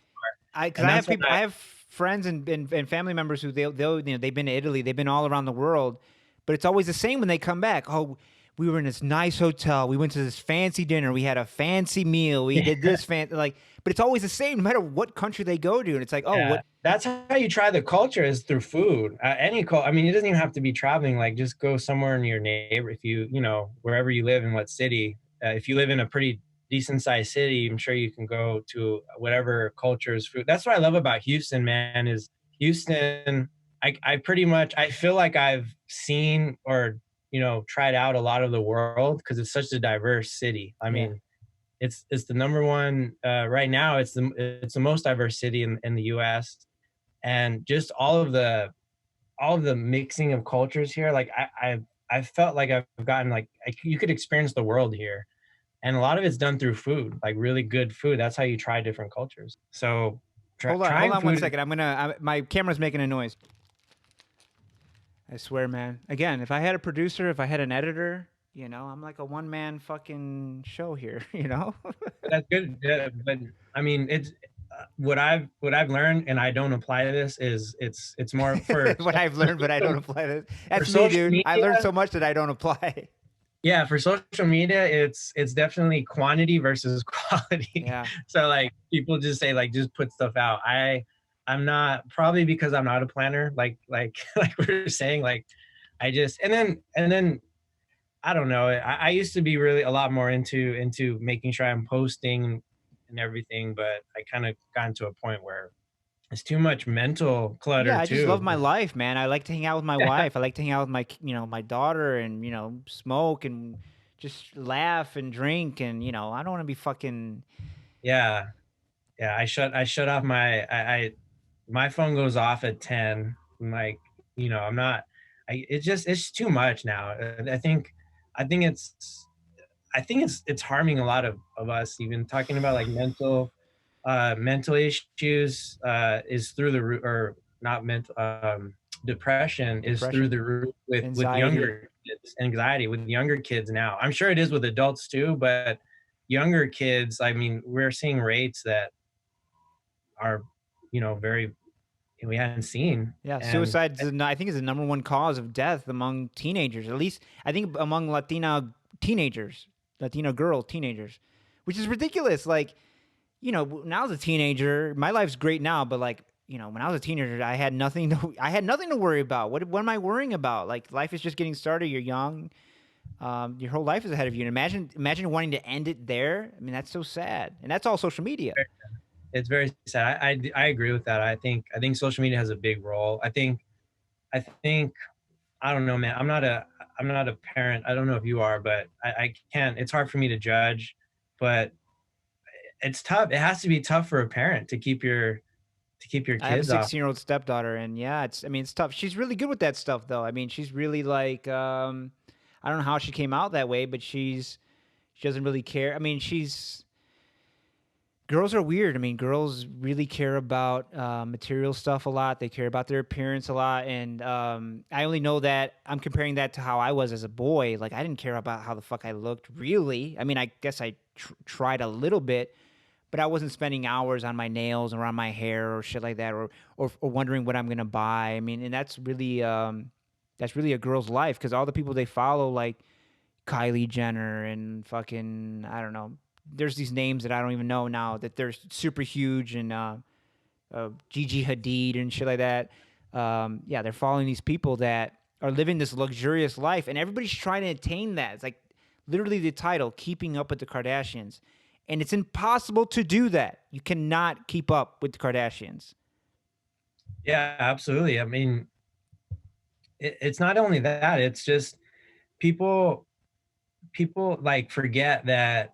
Because and I that's have when people, I have friends and family members who they'll they've been to Italy, they've been all around the world, but it's always the same when they come back. Oh, we were in this nice hotel, we went to this fancy dinner, we had a fancy meal, we did this like, but it's always the same no matter what country they go to, and it's like, oh, Yeah, what? that's how you try the culture is through food. I mean, it doesn't even have to be traveling. Like, just go somewhere in your neighbor. If wherever you live in what city. If you live in a pretty decent sized city, I'm sure you can go to whatever culture's food. That's what I love about Houston, man. Is Houston? I pretty much I feel like I've seen or tried out a lot of the world because it's such a diverse city. I Yeah, mean, it's the number one right now. It's the most diverse city in the U.S. and just all of the mixing of cultures here. Like I felt like I've gotten like you could experience the world here, and a lot of it's done through food, like really good food. That's how you try different cultures. So hold trying on one food. second. My camera's making a noise. I swear, man. Again, if I had a producer, if I had an editor, I'm like a one man fucking show here. That's good, yeah, but I mean it's. What I've learned, and I don't apply to this, is it's more for What I've learned, but I don't apply this. for That's me, social dude. I learned media. so much that I don't apply. Yeah, for social media, it's definitely quantity versus quality. Yeah. So like people just say like just put stuff out. I'm not, probably because I'm not a planner. Like like we were saying, like I just and then I don't know. I used to be really a lot more into making sure I'm posting and everything, but I kind of gotten to a point where it's too much mental Yeah, clutter I just love too. my life, man. I like to hang out with my wife. I like to hang out with my daughter and, smoke and just laugh and drink and, I don't want to be fucking Yeah, yeah. I shut off my phone goes off at 10. I'm like, I'm not, it's too much now. I think it's harming a lot of us, even talking about like mental issues, is through the roof, or not mental, depression is through depression, the roof with anxiety. younger kids, anxiety with younger kids now. I'm sure it is with adults too, but younger kids, I mean, we're seeing rates that are, very we hadn't seen. Yeah, And suicide is, I think, is the number one cause of death among teenagers. At least I think among Latina teenagers, Latino girl teenagers, which is ridiculous. Like, when I was a teenager, my life's great now, but like, when I was a teenager, I had nothing to worry about. What am I worrying about? Like, life is just getting started. You're young. Your whole life is ahead of you. And imagine wanting to end it there. I mean, that's so sad. And that's all social media. it's very sad. I agree with that. I think social media has a big role. I think I don't know, man. I'm not a parent. I don't know if you are, but I can't. It's hard for me to judge, but it's tough. It has to be tough for a parent to keep your I have a kids off. 16-year-old stepdaughter, and yeah, it's tough. She's really good with that stuff, though. I mean, she's really like, I don't know how she came out that way, but she doesn't really care. I mean, girls are weird. I mean, girls really care about material stuff a lot. They care about their appearance a lot, and I only know that I'm comparing that to how I was as a boy. Like, I didn't care about how the fuck I looked, really. I mean, I guess I tried a little bit, but I wasn't spending hours on my nails or on my hair or shit like that, or wondering what I'm gonna buy. I mean, and that's really a girl's life, because all the people they follow, like Kylie Jenner and fucking, I don't know. There's these names that I don't even know now that they're super huge, and Gigi Hadid and shit like that. Yeah, they're following these people that are living this luxurious life, and everybody's trying to attain that. It's like literally the title, "Keeping Up with the Kardashians," and it's impossible to do that. You cannot keep up with the Kardashians. Yeah, absolutely. I mean, it's not only that. It's just people people like forget that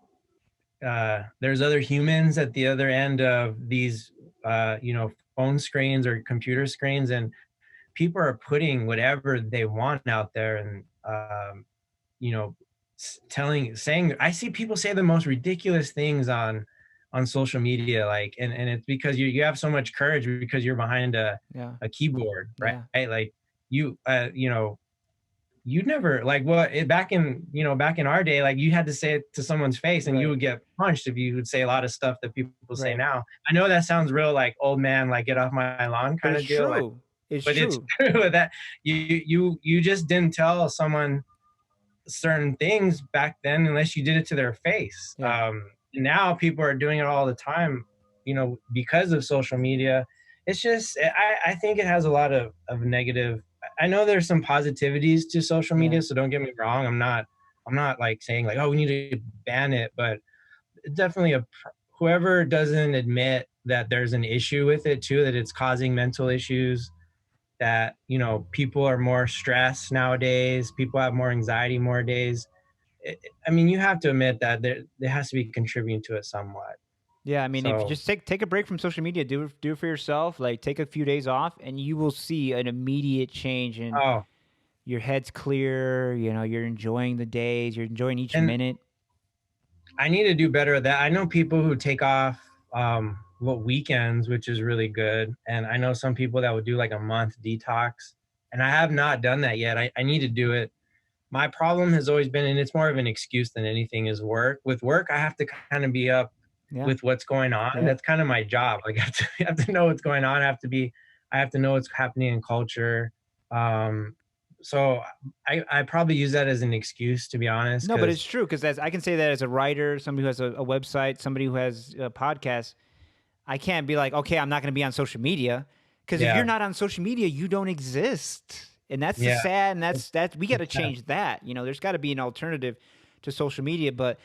there's other humans at the other end of these phone screens or computer screens, and people are putting whatever they want out there, and you know telling saying I see people say the most ridiculous things on social media, like, and it's because you have so much courage because you're behind Yeah, a keyboard, right? yeah, Like you you'd never like what back in our day, like you had to say it to someone's face and you right, would get punched if you would say a lot of stuff that people say right. now. I know that sounds real like old man, like get off my lawn But kind it's of deal, like, true. It's but it's true. true that you just didn't tell someone certain things back then unless you did it to their face. Yeah. Now people are doing it all the time, because of social media. It's just I think it has a lot of negative. I know there's some positivities to social Yeah. media, so don't get me wrong. I'm not like saying like, oh, we need to ban it, but definitely whoever doesn't admit that there's an issue with it too, that it's causing mental issues, that people are more stressed nowadays, people have more anxiety more days. I mean, you have to admit that there has to be contributing to it somewhat. Yeah, I mean, if you So, just take a break from social media, do it for yourself. Like, take a few days off, and you will see an immediate change. And oh, your head's clear. You're enjoying the days. You're enjoying each and minute. I need to do better at that. I know people who take off weekends, which is really good, and I know some people that would do like a month detox, and I have not done that yet. I need to do it. My problem has always been, and it's more of an excuse than anything, is work. With work, I have to kind of be up Yeah, with what's going on. yeah. That's kind of my job. Like I have to know what's going on. I have to know what's happening in culture. So I probably use that as an excuse, to be honest, No, but because it's true, because as I can say that as a writer, somebody who has a website, somebody who has a podcast, I can't be like, okay, I'm not going to be on social media, because if you're yeah, not on social media, you don't exist, and that's the yeah, sad, and that we got to it's sad. change that. There's got to be an alternative to social media, but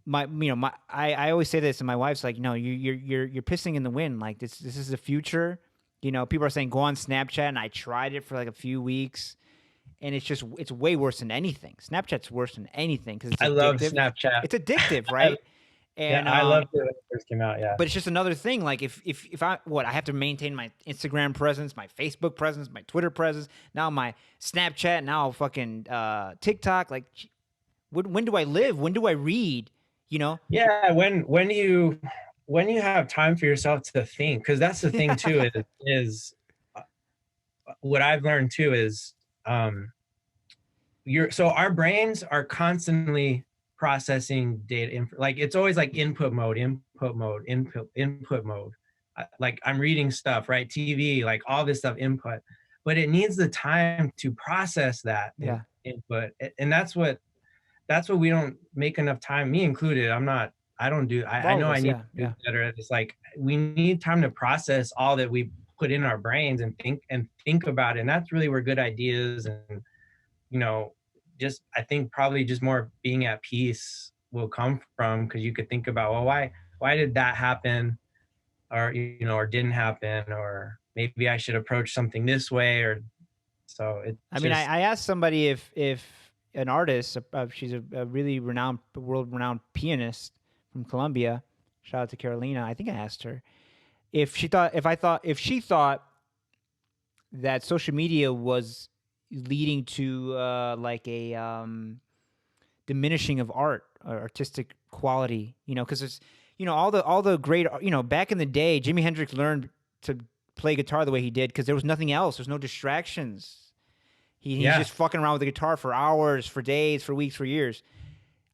I always say this, and my wife's like, no, you're pissing in the wind. Like, this is the future. People are saying go on Snapchat, and I tried it for like a few weeks, and it's way worse than anything. Snapchat's worse than anything because it's I love addictive. Snapchat. It's addictive, I, right? yeah, And I loved it when it first came out. Yeah, but it's just another thing. Like, if I have to maintain my Instagram presence, my Facebook presence, my Twitter presence, now my Snapchat, now fucking TikTok. Like, when do I live? When do I read? You know? yeah. When you have time for yourself to think, because that's the thing too. Is what I've learned too is um, our brains are constantly processing data. Like it's always like input mode, input mode, input mode. Like I'm reading stuff, right? TV, like all this stuff, input, but it needs the time to process that Yeah. input, and that's what we don't make enough time, me included. I don't do, I All of know I us. need Yeah. to do Yeah. better at this. Like we need time to process all that we put in our brains and think about it. And that's really where good ideas and, you know, just, I think probably just more being at peace will come from, because you could think about, well, why did that happen? Or, or didn't happen, or maybe I should approach something this way, or so it's I mean, just, I asked somebody if an artist, she's a really renowned, world renowned pianist from Colombia. Shout out to Carolina. I think I asked her if she thought that social media was leading to like a diminishing of art or artistic quality. Because it's all the great back in the day, Jimi Hendrix learned to play guitar the way he did because there was nothing else. There's no distractions. He's yeah. just fucking around with the guitar for hours, for days, for weeks, for years.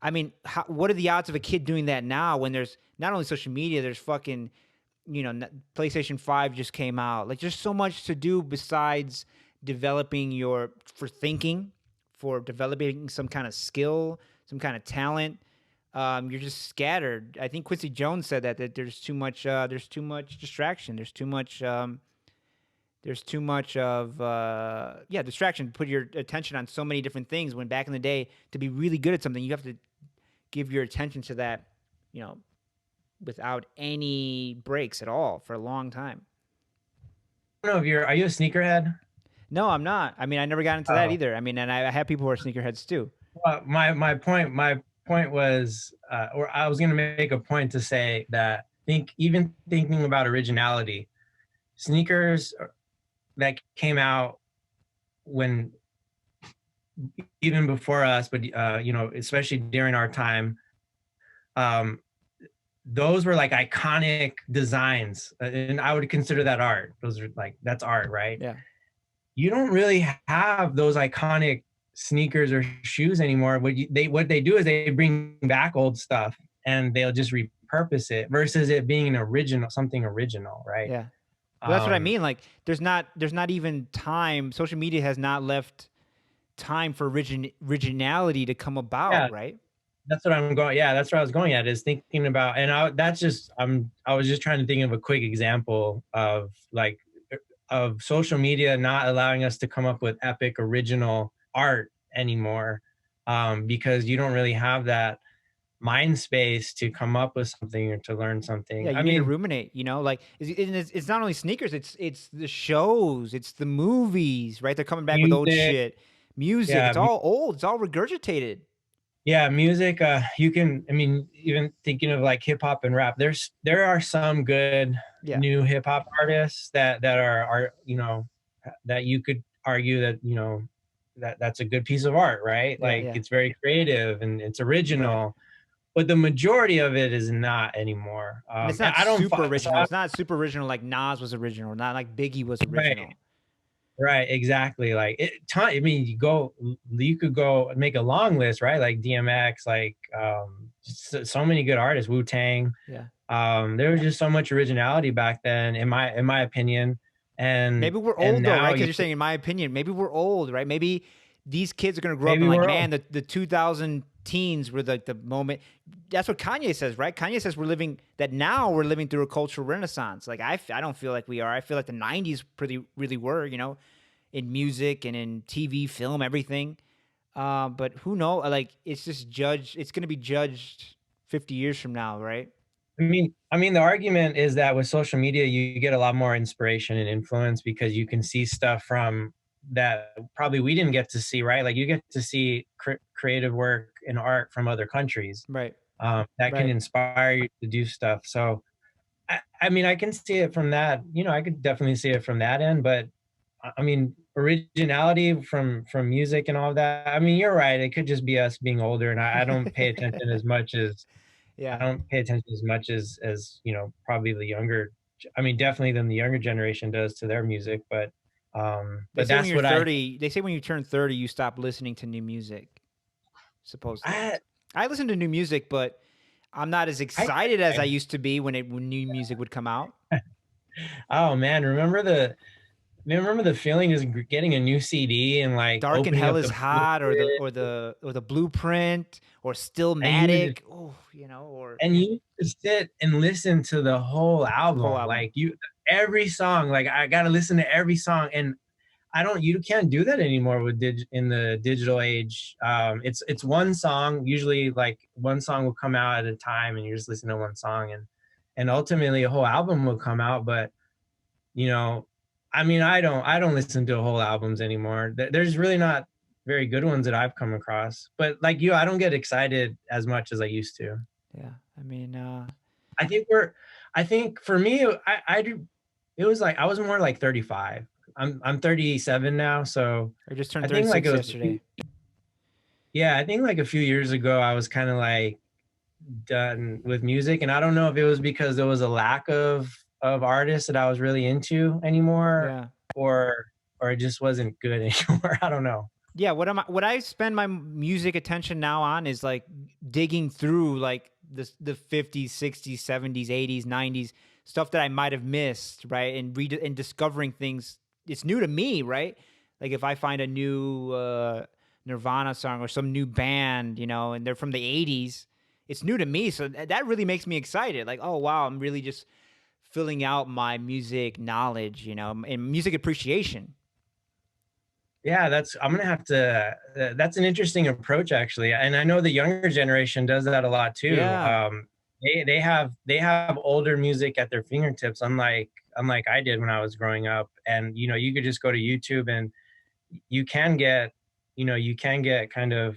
I mean, what are the odds of a kid doing that now when there's not only social media, there's fucking, PlayStation 5 just came out. Like, there's so much to do besides developing for thinking, for developing some kind of skill, some kind of talent. You're just scattered. I think Quincy Jones said that there's too much distraction. There's too much of distraction to put your attention on so many different things, when back in the day, to be really good at something, you have to give your attention to that, without any breaks at all for a long time. I don't know if are you a sneakerhead? No, I'm not. I mean, I never got into that Oh, either. I mean, and I have people who are sneakerheads too. well, my point was, or I was going to make a point to say that even thinking about originality, sneakers that came out when, even before us, but especially during our time, um, those were like iconic designs, and I would consider that art. Those are like, that's art, right? Yeah. You don't really have those iconic sneakers or shoes anymore. What they do is they bring back old stuff and they'll just repurpose it, versus it being something original, right? Yeah. But that's what I Um, mean. Like, there's not even time. Social media has not left time for originality to come yeah, about, right? that's what I'm going. Yeah, that's what I was going at, is thinking about, and I was just trying to think of a quick example of like, of social media not allowing us to come up with epic original art anymore, because you don't really have that mind space to come up with something or to learn Yeah, something. I you need to mean, ruminate. Like it's not only sneakers, it's the shows, it's the movies, right? They're coming back with old music, shit, music. yeah, It's all old. It's all regurgitated. yeah, music. You can, I mean, even thinking of like hip hop and rap, there are some good Yeah, new hip hop artists that are, that you could argue that, that's a good piece of art, right? yeah, Like yeah. it's very creative and it's Right. original, but the majority of it is not anymore. And it's And not I don't, super so original. It's not super original like Nas was original, not like Biggie was right, original. right, exactly. Like I mean, you could go and make a long list, right? Like DMX, like so many good artists, Wu Tang. Yeah. There was just so much originality back then, in my opinion, and Maybe we're and old though, right? now Because you're saying, in my opinion, maybe we're old, right? Maybe these kids are gonna grow up maybe and like, we're old. man, the 2000 teens were like the moment. That's what Kanye says, right? Kanye says now we're living through a cultural renaissance. Like I don't feel like we are. I feel like the 90s really were, in music and in TV, film, everything. But who knows? Like it's just judged. It's gonna be judged 50 years from now, right? I mean, the argument is that with social media, you get a lot more inspiration and influence because you can see stuff from that probably we didn't get to see, right? Like you get to see creative work and art from other countries, Right. that can Right. inspire you to do stuff. So, I mean, I can see it from that. I could definitely see it from that end. But I mean, originality from music and all that. I mean, you're right. It could just be us being older, and I don't pay attention as much as I Yeah. don't pay attention as much as probably the younger. I mean, definitely than the younger generation does to their music. They But say when that's you're what I 30, they say when you turn 30, you stop listening to new music, supposedly. I I listen to new music, but I'm not as I excited as I used to be when new music would come out. oh man, remember the feeling is getting a new CD and like Dark and opening Hell up is the Hot, or blueprint, the Blueprint, or and you Stillmatic. Oh, or and you just sit and listen to the whole whole album. album. Like you, every song, like I gotta listen to every song. And I don't, you can't do that anymore with in the digital age. It's one song, usually like one song will come out at a time and you're just listening to one song, and ultimately a whole album will come out. But you know, I mean, I don't listen to whole albums anymore. There's really not very good ones that I've come across. But like you, I don't get excited as much as I used to. Yeah, I mean, I think we're I think for me, I do it was like I was more like 35. I'm 37 now, so I just turned I think like 36 it was yesterday. yeah, I think like a few years ago I was kind of like done with music, and I don't know if it was because there was a lack of artists that I was really into anymore, Yeah. or it just wasn't good anymore. I don't know. Yeah, what I spend my music attention now on is like digging through like the 50s, 60s, 70s, 80s, 90s stuff that I might have missed, right? And discovering things. It's new to me, right? Like if I find a new Nirvana song or some new band, and they're from the 80s, it's new to me, so that really makes me excited. Like, oh wow, I'm really just filling out my music knowledge, and music appreciation. Yeah, I'm gonna have to. That's an interesting approach, actually, and I know the younger generation does that a lot too. Yeah. They have older music at their fingertips, unlike I did when I was growing up. And you could just go to YouTube and you can get, you can get kind of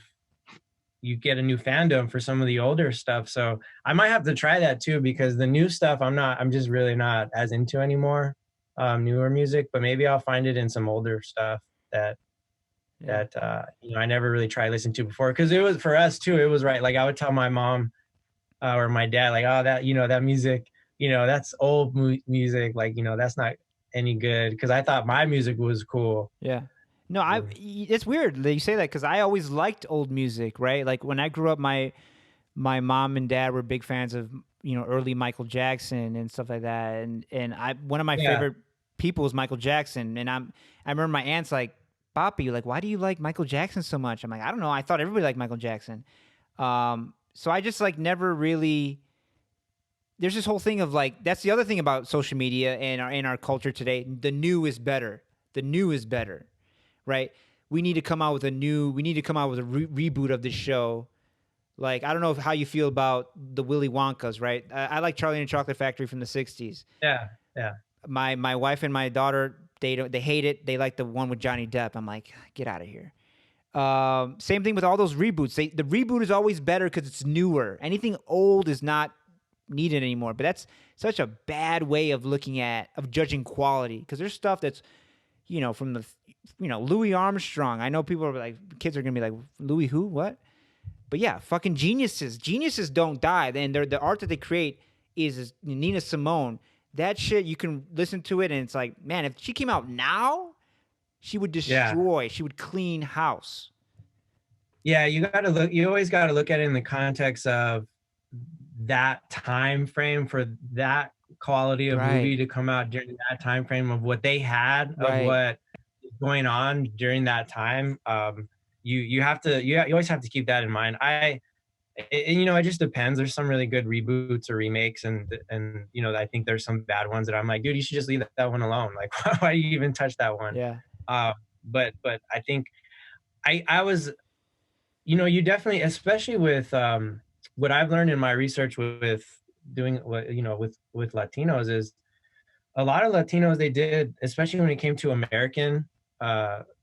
you get a new fandom for some of the older stuff. So I might have to try that too, because the new stuff I'm just really not as into anymore. Newer music, but maybe I'll find it in some older stuff that Yeah. I never really tried listening to before, because it was for us too. It was right. Like I would tell my mom or my dad, like, oh, that music, that's old music. Like, that's not any good, because I thought my music was cool. Yeah. No, Mm. it's weird that you say that because I always liked old music, right? Like when I grew up, my mom and dad were big fans of early Michael Jackson and stuff like that, and I one of my Yeah. favorite people was Michael Jackson, and I remember my aunt's like, "Papi, like why do you like Michael Jackson so much?" I'm like, "I don't know, I thought everybody liked Michael Jackson." So I just like never really. There's this whole thing of like that's the other thing about social media and our culture today. The new is better. The new is better, right? We need to come out with a new. We need to come out with a reboot of this show. Like I don't know how you feel about the Willy Wonkas, right? I like Charlie and the Chocolate Factory from the '60s. Yeah. Yeah. My wife and my daughter they hate it. They like the one with Johnny Depp. I'm like, get out of here. Same thing with all those reboots. The reboot is always better because it's newer. Anything old is not needed anymore. But that's such a bad way of judging quality, because there's stuff that's from the Louis Armstrong. I know people are like, kids are gonna be like, Louis who, what? But yeah, fucking geniuses. Geniuses don't die. And the art that they create is Nina Simone. That shit, you can listen to it and it's like, man, if she came out now, she would Yeah. destroy. She would clean house. Yeah. You always got to look at it in the context of that time frame, for that quality of Right. movie to come out during that time frame of what they had, of Right. what is going on during that time. You always have to keep that in mind. It just depends. There's some really good reboots or remakes, and I think there's some bad ones that I'm like, dude, you should just leave that one alone. Like, why do you even touch that one? Yeah. uh, but I think I was, you definitely, especially with what I've learned in my research with doing what with Latinos, is a lot of Latinos, they did, especially when it came to American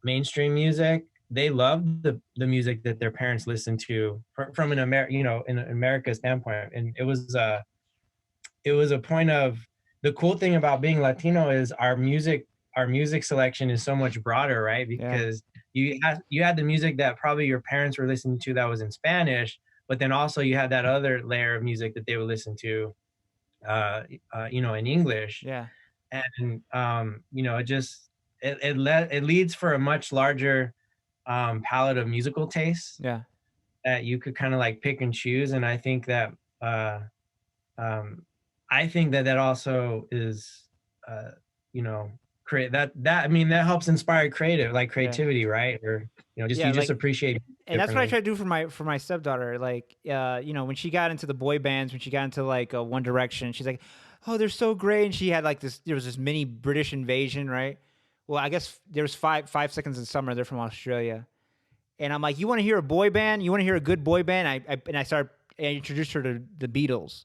mainstream music, they loved the music that their parents listened to from an in an America standpoint. And it was a point of, the cool thing about being Latino is our music selection is so much broader, right? Yeah. Because you had the music that probably your parents were listening to that was in Spanish, but then also you had that other layer of music that they would listen to, in English. Yeah. And it just it leads for a much larger palette of musical tastes. Yeah. that you could kind of like pick and choose. And I think that uh, um, I think that that also is, uh, you know, create that I mean that helps inspire Yeah. creativity, right? Or just Yeah, you just like, appreciate and that's what I differently. try to do for my stepdaughter. Like, when she got into the boy bands, when she got into like One Direction, she's like, "Oh, they're so great." And she had like this. There was this mini British invasion, right? Well, I guess there was 5 seconds in summer. They're from Australia, and I'm like, "You want to hear a boy band? You want to hear a good boy band?" I introduced her to the Beatles,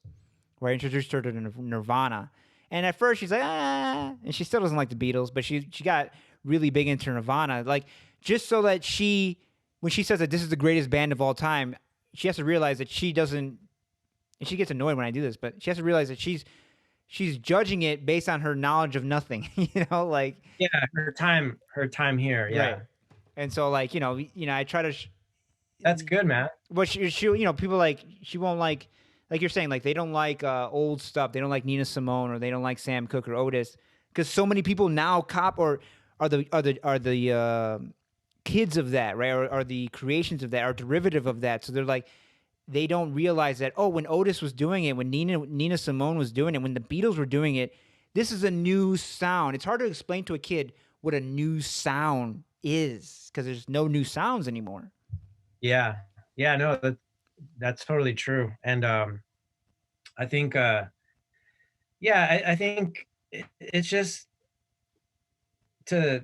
where I introduced her to Nirvana. And at first she's like, ah, and she still doesn't like the Beatles, but she got really big into Nirvana. Like, just so that when she says that this is the greatest band of all time, she has to realize that she doesn't, and she gets annoyed when I do this, but she has to realize that she's judging it based on her knowledge of nothing, like, Yeah, her time here. right. Yeah, And so, like, I try to, that's good, man. but people like, she won't like you're saying, like, they don't like old stuff. They don't like Nina Simone, or they don't like Sam Cooke or Otis, because so many people now cop or are the kids of that, right? Or are the creations of that, are derivative of that. So they're like, they don't realize that, oh, when Otis was doing it, when Nina Simone was doing it, when the Beatles were doing it, this is a new sound. It's hard to explain to a kid what a new sound is, because there's no new sounds anymore. Yeah, yeah, no, that's totally true. And I think, yeah, I think it's just to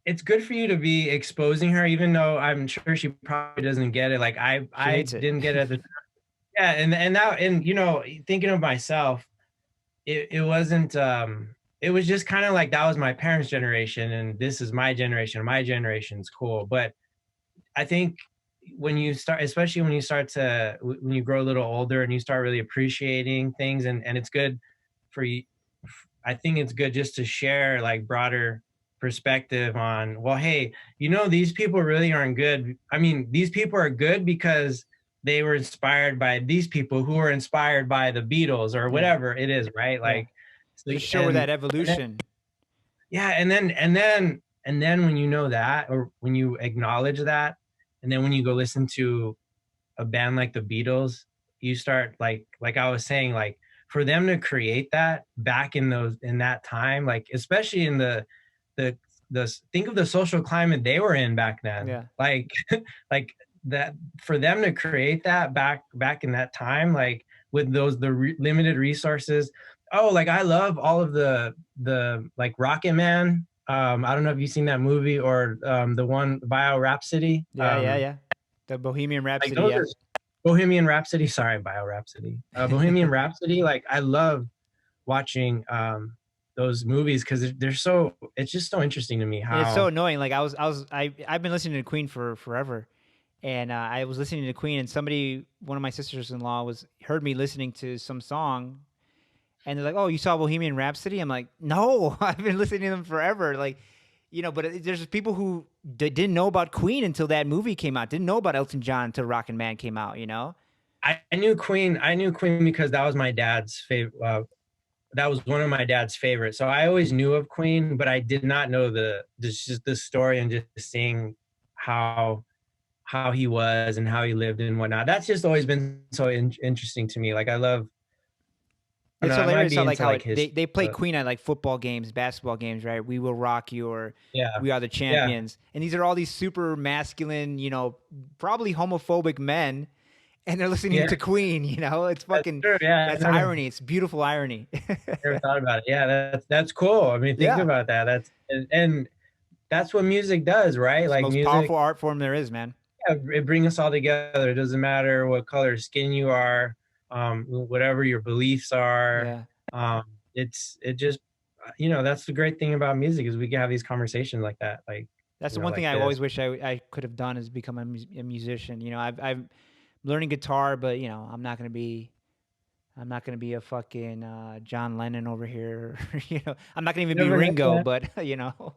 it's good for you to be exposing her, even though I'm sure she probably doesn't get it. Like She I hates it. didn't get it at the yeah, and now and thinking of myself, it wasn't it was just kind of like that was my parents' generation and this is my generation. My generation's cool. But I think when you start, especially when you start to when you grow a little older and you start really appreciating things, and it's good for you. I think it's good just to share like broader perspective on, well, hey, these people really aren't good. I mean, these people are good because they were inspired by these people who were inspired by the Beatles or Yeah, whatever it is, right? yeah. Like, so, Just show her that and then, evolution. yeah, and then when you know that, or when you acknowledge that, and then when you go listen to a band like the Beatles, you start like I was saying, like for them to create that back in that time, like especially in the think of the social climate they were in back then. Yeah. Like like that for them to create that back in that time, like with limited resources. Oh, like I love all of the like Rocket Man. I don't know if you've seen that movie or the one Bio Rhapsody. Yeah, yeah, yeah. The Bohemian Like Rhapsody, those yeah. are Bohemian Rhapsody. Sorry, Bio Rhapsody. Bohemian Rhapsody. Like I love watching those movies because they're so. It's just so interesting to me And it's so how. annoying. Like, I've been listening to Queen for forever, and I was listening to Queen, and one of my sisters-in-law, heard me listening to some song, and they're like, "Oh, you saw Bohemian Rhapsody?" I'm like, "No, I've been listening to them forever." Like, but there's people who didn't know about Queen until that movie came out. Didn't know about Elton John until Rockin' Man came out. I knew Queen. I knew Queen because that was my dad's favorite. That was one of my dad's favorites. So I always knew of Queen, but I did not know just the story and just seeing how he was and how he lived and whatnot. That's just always been so interesting to me. Like I love. I It's know I might hilarious be how, like, into how like his. they play Queen at like football games, basketball games, right? We Will Rock You, or Yeah, We Are the yeah, Champions, and these are all these super masculine, probably homophobic men, and they're listening yeah. to Queen. It's That's fucking, true. Yeah, that's I never, irony. It's beautiful irony. never thought about it. Yeah, that's cool. I mean, think Yeah, about that. And that's what music does, right? it's the Like most music, powerful art form there is, man. yeah, it brings us all together. It doesn't matter what color skin you are, whatever your beliefs are. Yeah. Um, it just, that's the great thing about music is we can have these conversations like that, like That's the one thing like I this. always wish I could have done, is become a musician. I'm learning guitar, but I'm not gonna be a fucking John Lennon over here. I'm not gonna even be Never know, Ringo, man. but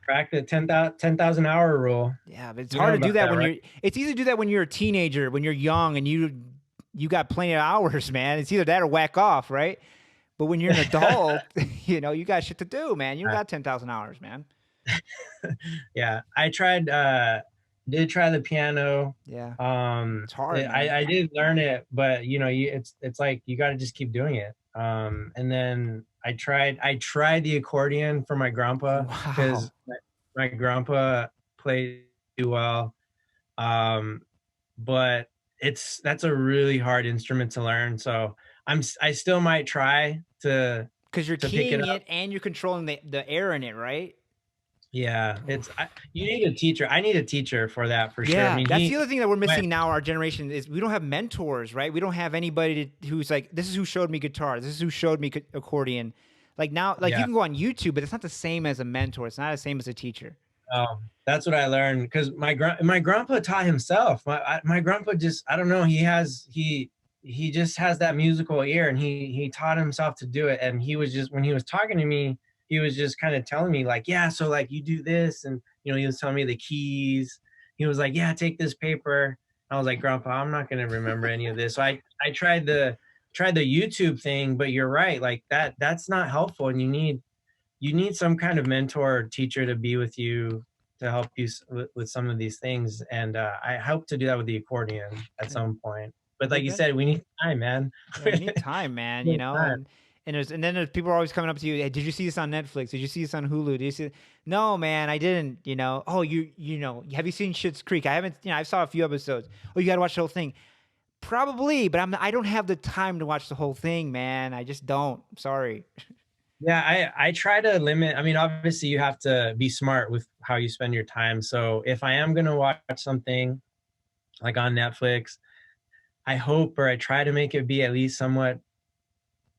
Practice 10,000 hour rule. yeah, but it's You know hard to do about that that, when right? you're. It's easy to do that when you're a teenager, when you're young, and you got plenty of hours, man. It's either that or whack off, right? But when you're an adult, you got shit to do, man. You don't got 10,000 hours, man. Yeah, I tried. Did try the piano. Yeah, it's hard, man. I did learn it, but you know, it's like you got to just keep doing it. And then I tried the accordion for my grandpa because Wow. my grandpa played too well. Um, but that's a really hard instrument to learn. So I still might try Because you're to pick it keying up. it and you're controlling the air in it, right? Yeah, Oof. you need a teacher. I need a teacher for that for sure. I Yeah, mean, that's the other thing that we're my, missing now. Our generation is we don't have mentors, right? We don't have anybody who's like, this is who showed me guitar. This is who showed me accordion. Like now, like you yeah. can go on YouTube, but it's not the same as a mentor. It's not the same as a teacher. That's what I learned because my grandpa taught himself. My grandpa just I don't know. He just has that musical ear, and he taught himself to do it. And he was just when he was talking to me, he was just kind of telling me like, yeah, so like you do this, and you know he was telling me the keys. He was like, yeah, take this paper. I was like, Grandpa, I'm not gonna remember any of this. So I tried the YouTube thing, but you're right, like that's not helpful, and you need some kind of mentor or teacher to be with you to help you with some of these things. And I hope to do that with the accordion at Yeah, some point. But it'll be like you better. said, we need time, man. Yeah, we need time, man. We You need know, time. and then there's people are always coming up to you. Hey, did you see this on Netflix? Did you see this on Hulu? Did you see? No, man, I didn't. You know. Oh, you know. Have you seen Schitt's Creek? I haven't. You know, I saw a few episodes. Oh, you got to watch the whole thing. Probably, but I don't have the time to watch the whole thing, man. I just don't. I'm sorry. Yeah, I try to limit. I mean, obviously you have to be smart with how you spend your time. So if I am gonna watch something like on Netflix, I hope or I try to make it be at least somewhat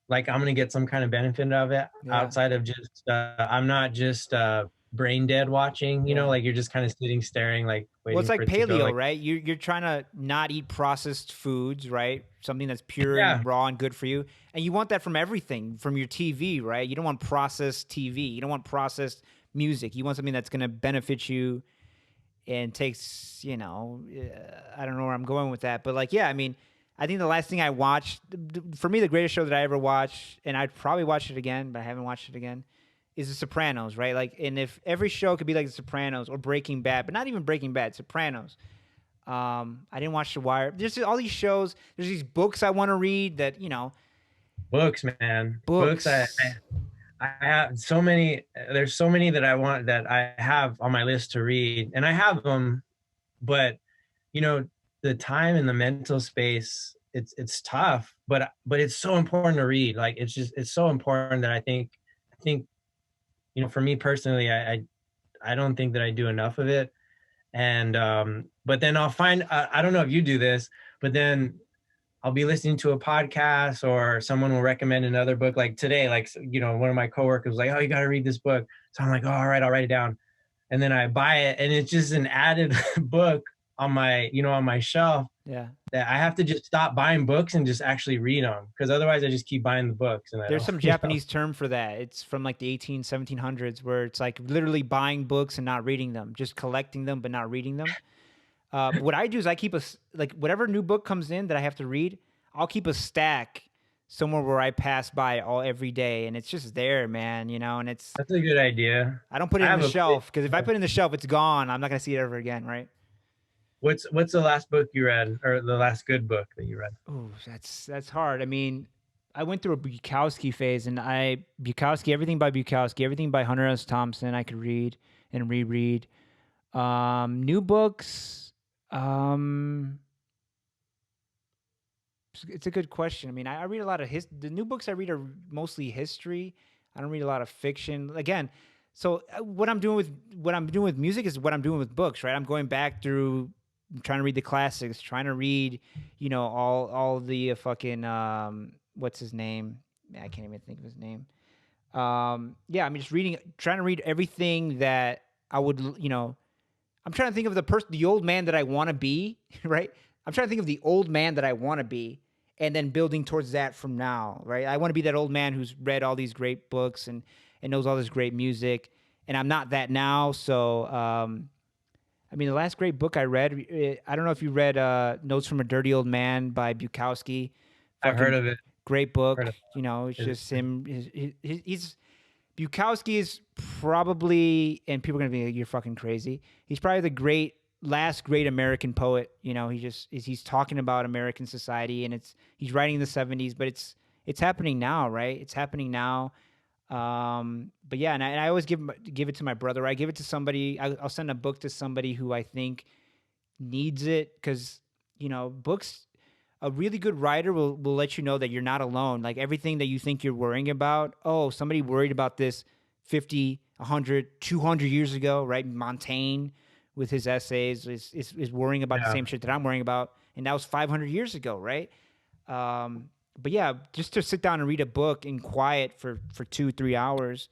like I'm gonna get some kind of benefit of it Yeah, outside of just I'm not just brain dead watching, you know, yeah. like you're just kind of sitting staring, like Well, it's waiting for like it to go. paleo, Like, right? You're trying to not eat processed foods, right? Something that's pure yeah, and raw and good for you. And you want that from everything, from your TV, right? You don't want processed TV. You don't want processed music. You want something that's going to benefit you and takes, I don't know where I'm going with that, but like, yeah, I mean, I think the last thing I watched, for me, the greatest show that I ever watched, and I'd probably watch it again, but I haven't watched it again, is The Sopranos, right? Like, and if every show could be like The Sopranos or Breaking Bad, but not even Breaking Bad, Sopranos. I didn't watch The Wire. There's all these shows. There's these books I want to read that books, man, books. books. I have so many. There's so many that I want that I have on my list to read, and I have them, but you know, the time and the mental space, it's tough, but it's so important to read. Like it's so important that I think you know, for me personally, I don't think that I do enough of it. And but then I'll find I don't know if you do this, but then I'll be listening to a podcast or someone will recommend another book. Like today, like you know, one of my coworkers was like, "Oh, you got to read this book." So I'm like, "Oh, all right, I'll write it down." And then I buy it, and it's just an added book on my on my shelf Yeah. that I have to just stop buying books and just actually read them because otherwise I just keep buying the books and I There's don't some Japanese term for that. It's from like the 1700s where it's like literally buying books and not reading them, just collecting them but not reading them. But what I do is I keep like whatever new book comes in that I have to read, I'll keep a stack somewhere where I pass by all every day, and it's just there, man. And it's That's a good idea. I don't put I it in have the a shelf because if I put it in the shelf, it's gone. I'm not gonna see it ever again, right? what's the last book you read or the last good book that you read? Oh, that's hard. I mean, I went through a Bukowski phase, and Bukowski, everything by Bukowski, everything by Hunter S. Thompson, I could read and reread. New books. Um, it's a good question. I mean, I read a lot of the new books I read are mostly history. I don't read a lot of fiction. Again, so what I'm doing with music is what I'm doing with books, right? I'm going back through trying to read the classics, trying to read, all the fucking what's his name? I can't even think of his name. Yeah, I'm just trying to read everything that I would, I'm trying to think of the old man that I want to be, right? I'm trying to think of the old man that I want to be, and then building towards that from now, right? I want to be that old man who's read all these great books and knows all this great music, and I'm not that now. So, I mean, the last great book I read, I don't know if you read Notes from a Dirty Old Man by Bukowski. I've heard Fucking of it. great Heard book. of It's it. just him. He's Bukowski is probably, and people are gonna be like, "You're fucking crazy." He's probably the great last great American poet. You know, he's talking about American society, and he's writing in the 70s, but it's happening now, right? It's happening now. But yeah, and I always give it to my brother. I give it to somebody. I'll send a book to somebody who I think needs it, because you know, books. A really good writer will let you know that you're not alone. Like everything that you think you're worrying about, oh, somebody worried about this 50, 100, 200 years ago, right? Montaigne with his essays is worrying about the Yeah. same shit that I'm worrying about, and that was 500 years ago, right? But yeah, just to sit down and read a book in quiet for 2-3 hours,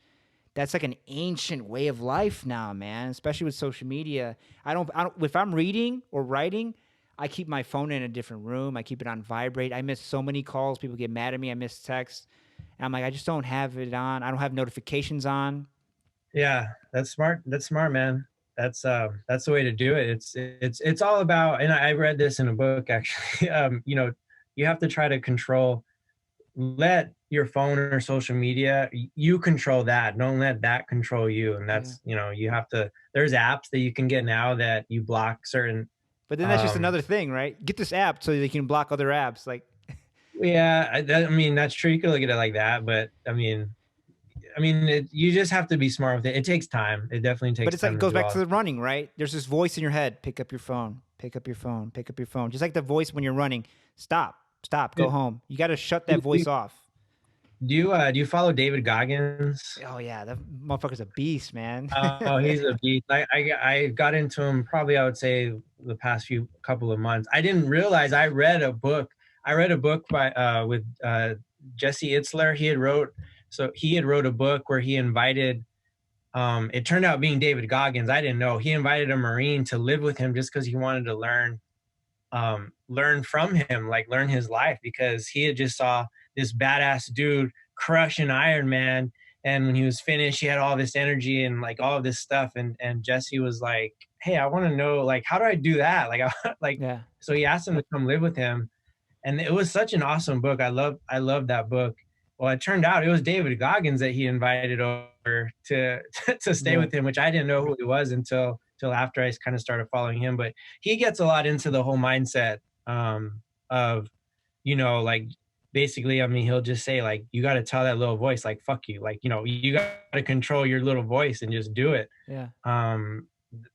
that's like an ancient way of life now, man. Especially with social media. I don't. If I'm reading or writing, I keep my phone in a different room. I keep it on vibrate. I miss so many calls. People get mad at me. I miss texts. And I'm like, I just don't have it on. I don't have notifications on. Yeah, that's smart. That's smart, man. That's the way to do it. It's all about, and I read this in a book actually. You know, you have to try to control, let your phone or social media, you control that. Don't let that control you. And Yeah. that's, you know, you have to, there's apps that you can get now that you block certain But then that's just um another thing, right? Get this app so they can block other apps. Like, yeah, I mean that's true. You could look at it like that, but you just have to be smart with it. It takes time. It definitely but takes it's like time it to goes do back all to that. the running, right? There's this voice in your head: pick up your phone, pick up your phone, pick up your phone. Just like the voice when you're running: stop, stop, go Do, home. You got to shut that do, voice off. do you follow David Goggins? Oh yeah, that motherfucker's a beast, man. Oh, he's a beast. I got into him probably, I would say, the past few couple of months. I didn't realize I read a book. I read a book by with Jesse Itzler. He had wrote a book where he invited, it turned out being David Goggins. I didn't know. He invited a Marine to live with him just because he wanted to learn from him, like learn his life, because he had just saw this badass dude crush an Iron Man, and when he was finished, he had all this energy and like all of this stuff, and Jesse was like, "Hey, I want to know, like, how do I do that?" Like, like, Yeah. so he asked him to come live with him, and it was such an awesome book. I love that book. Well, it turned out it was David Goggins that he invited over to to stay Right. with him, which I didn't know who he was until after I kind of started following him. But he gets a lot into the whole mindset of, you know, like basically, I mean, he'll just say like, you got to tell that little voice like, fuck you, like, you know, you got to control your little voice and just do it. Yeah. um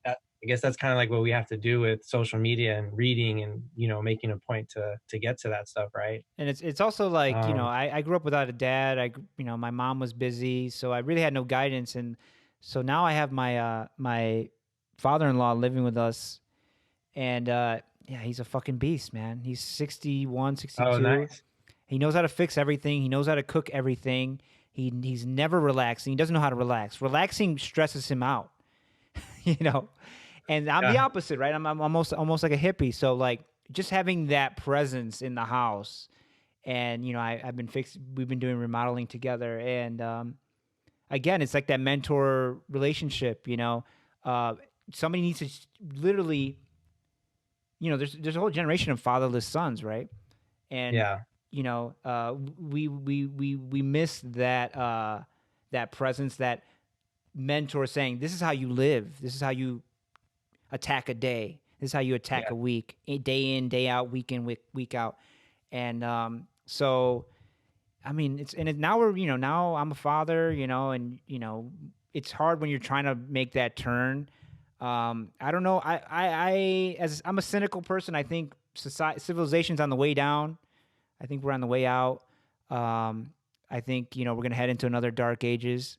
I guess that's kind of like what we have to do with social media and reading and, you know, making a point to get to that stuff, right? And it's also like, you know, um I grew up without a dad. You know, my mom was busy, so I really had no guidance. And so now I have my father-in-law living with us, and yeah, he's a fucking beast, man. He's 61, oh, 62. nice. He knows how to fix everything. He knows how to cook everything. He's never relaxing. He doesn't know how to relax. Relaxing stresses him out, you know. And I'm the Yeah, opposite, right? I'm almost like a hippie. So like just having that presence in the house, and you know, I've been fixed. We've been doing remodeling together, and again, it's like that mentor relationship. You know, uh, somebody needs to literally, you know, there's a whole generation of fatherless sons, right? And yeah, you know, we miss that that presence, that mentor saying, "This is how you live. This is how you attack a day. This is how you attack yeah. a week, day in, day out, week in, week out." And so, I mean, now we're, you know, now I'm a father, you know, and you know, it's hard when you're trying to make that turn. I don't know. As I'm a cynical person, I think civilization's on the way down. I think we're on the way out. I think, you know, we're gonna head into another dark ages.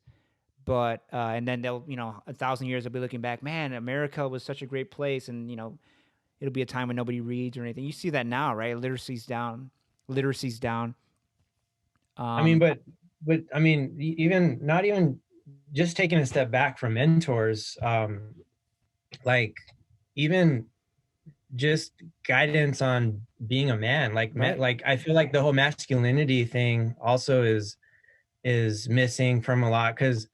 But and then they'll, you know, 1,000 years they'll be looking back. Man, America was such a great place, and you know, it'll be a time when nobody reads or anything. You see that now, right? Literacy's down. Literacy's down. I mean, Um, but I mean, even not even just taking a step back from mentors, like even just guidance on being a man, right. like I feel like the whole masculinity thing also is missing from a lot, because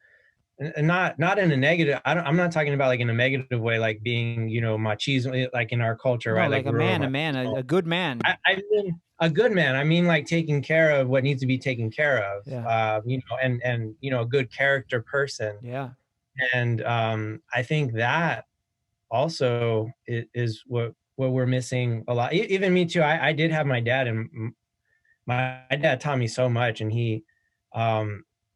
and not in a negative, I'm not talking about like in a negative way, like being, you know, machismo, like in our culture, No, right? Like like we're a good man. I mean a good man. I mean like taking care of what needs to be taken care of, Yeah. you know, and you know, a good character person. Yeah. And I think that also is what we're missing a lot. Even me too. I did have my dad, and my dad taught me so much, and he,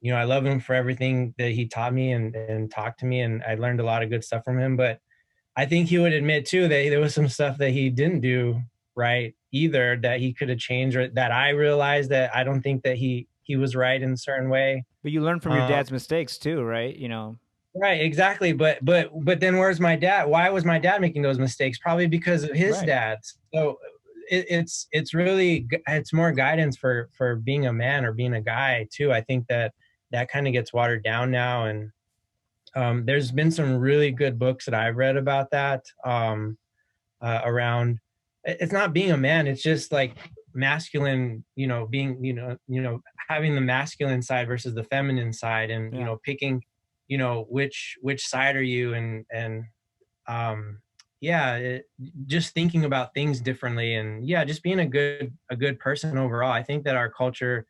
you know, I love him for everything that he taught me and talked to me, and I learned a lot of good stuff from him. But I think he would admit too that there was some stuff that he didn't do right either, that he could have changed, or that I realized that I don't think that he was right in a certain way. But you learn from your Um, dad's mistakes too, right? You know. right, exactly. But then where's my dad? Why was my dad making those mistakes? Probably because of his Right. dad's. So it's really, it's more guidance for being a man or being a guy too. I think that that kind of gets watered down now, and there's been some really good books that I've read about that, around. It's not being a man. It's just like masculine. You know, being, having the masculine side versus the feminine side, and Yeah. picking, which side are you, and yeah, just thinking about things differently, and yeah, just being a good person overall. I think that our culture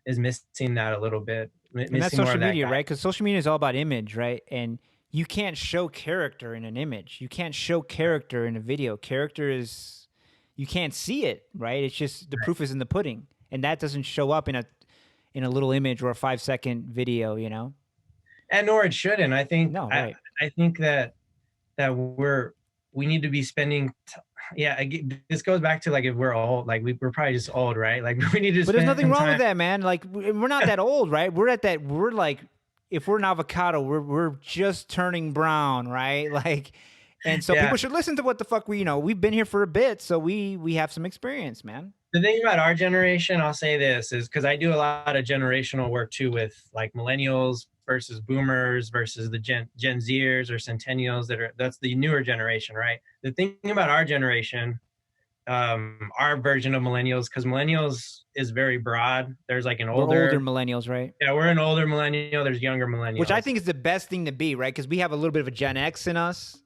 is missing that a little bit, And that's missing more social of that media, guy. right? Because social media is all about image, right? And you can't show character in an image. You can't show character in a video. Character is, you can't see it, right? It's just the proof is in the pudding, and that doesn't show up in a little image or a 5 second video. You know? And nor it shouldn't. I think No, I right. I think that we need to be spending yeah, this goes back to like, if we're old, like we're probably just old, right? Like we need to But there's nothing spend wrong with time. that, man. Like we're not that old, right? We're at that. We're like, if we're an avocado, we're just turning brown, right? Like, and so Yeah. people should listen to what the fuck we, we've been here for a bit, so we have some experience, man. The thing about our generation, I'll say this, is because I do a lot of generational work too, with like millennials versus boomers versus the Gen Zers or Centennials, that's the newer generation, right? The thing about our generation, our version of millennials, because millennials is very broad. There's like an We're older older, millennials, right? yeah, we're an older millennial. There's younger Which I millennials. think is the best thing to be, right? Because we have a little bit of a Gen X in us,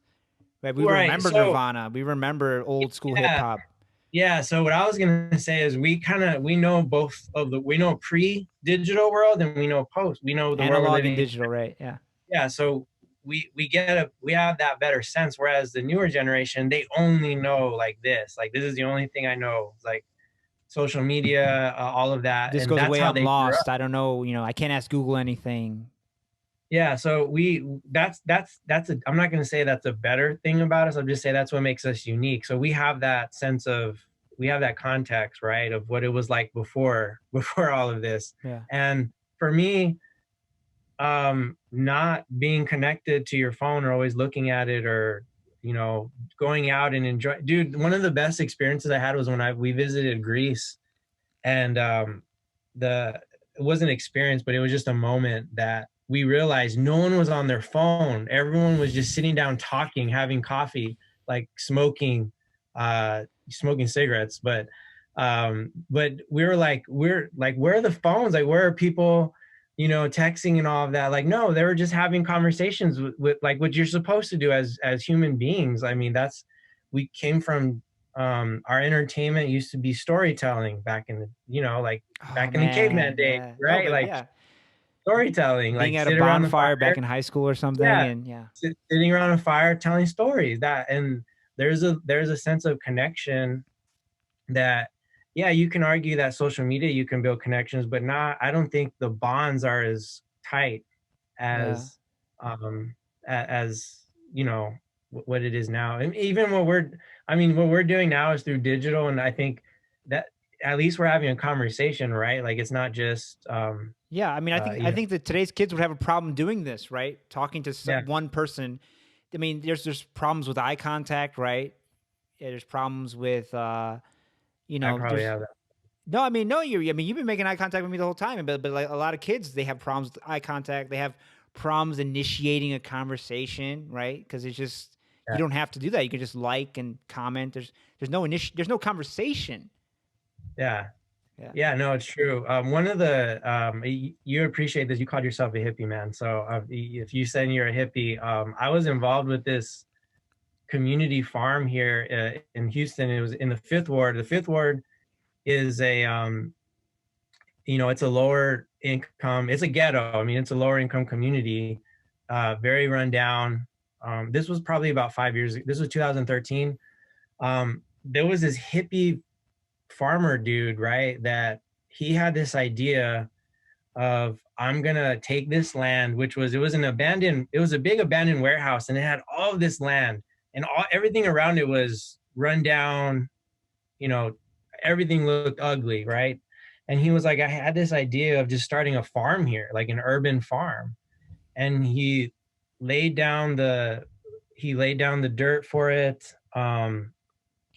right? We Right. remember So Nirvana, we remember old school hip yeah, hop, yeah. So what I was gonna say is we know both of we know pre-digital world, and we know post. We know the world we're analog and living in. digital, right? Yeah. Yeah. So we have that better sense. Whereas the newer generation, they only know like this. Like this is the only thing I know. Like social media, all of that, This and goes that's away. how I'm they grew lost. up. I don't know. I can't ask Google anything. Yeah. So I'm not gonna say that's a better thing about us. I'll just say that's what makes us unique. So we have that sense of, we have that context, right, of what it was like before before all of this. Yeah. And for me, not being connected to your phone or always looking at it, or going out and enjoy, dude, one of the best experiences I had was when we visited Greece. And the it wasn't an experience, but it was just a moment that we realized no one was on their phone. Everyone was just sitting down talking, having coffee, like smoking cigarettes. But we were like, where are the phones? Like, where are people, texting and all of that? Like, no, they were just having conversations with like what you're supposed to do as human beings. I mean, we came from, our entertainment used to be storytelling back in the, like Oh back in the caveman man, days, yeah. No, right? but Like yeah, storytelling, being like at a sit around the bonfire fire. back in high school or something, Yeah, and yeah, sitting around a fire telling stories. That, and there's a sense of connection that, yeah, you can argue that social media, you can build connections, but not, I don't think the bonds are as tight yeah, as, as what it is now. And even what we're doing now is through digital, and I think that at least we're having a conversation, right? Like it's not just, yeah. I mean, I think that today's kids would have a problem doing this, right? Talking to yeah, one person. I mean, there's problems with eye contact, right? Yeah, there's problems with I probably there's have that. no. I mean, no. I mean, you've been making eye contact with me the whole time, but like a lot of kids, they have problems with eye contact. They have problems initiating a conversation, right? Because it's just you Yeah. don't have to do that. You can just like and comment. There's no conversation. Yeah. Yeah. Yeah, no, it's true. One of the you appreciate this. You called yourself a hippie, man. So if you said you're a hippie, I was involved with this community farm here in Houston. It was in the Fifth Ward. The Fifth Ward is it's a lower income. It's a ghetto. I mean, it's a lower income community, very run down. This was probably about 5 years. This was 2013. There was this hippie farmer dude, right? That he had this idea of, I'm gonna take this land, which was, it was a big abandoned warehouse, and it had all of this land, and everything around it was run down, you know, everything looked ugly, right? And he was like, I had this idea of just starting a farm here, like an urban farm. And laid down the he laid down the dirt for it. And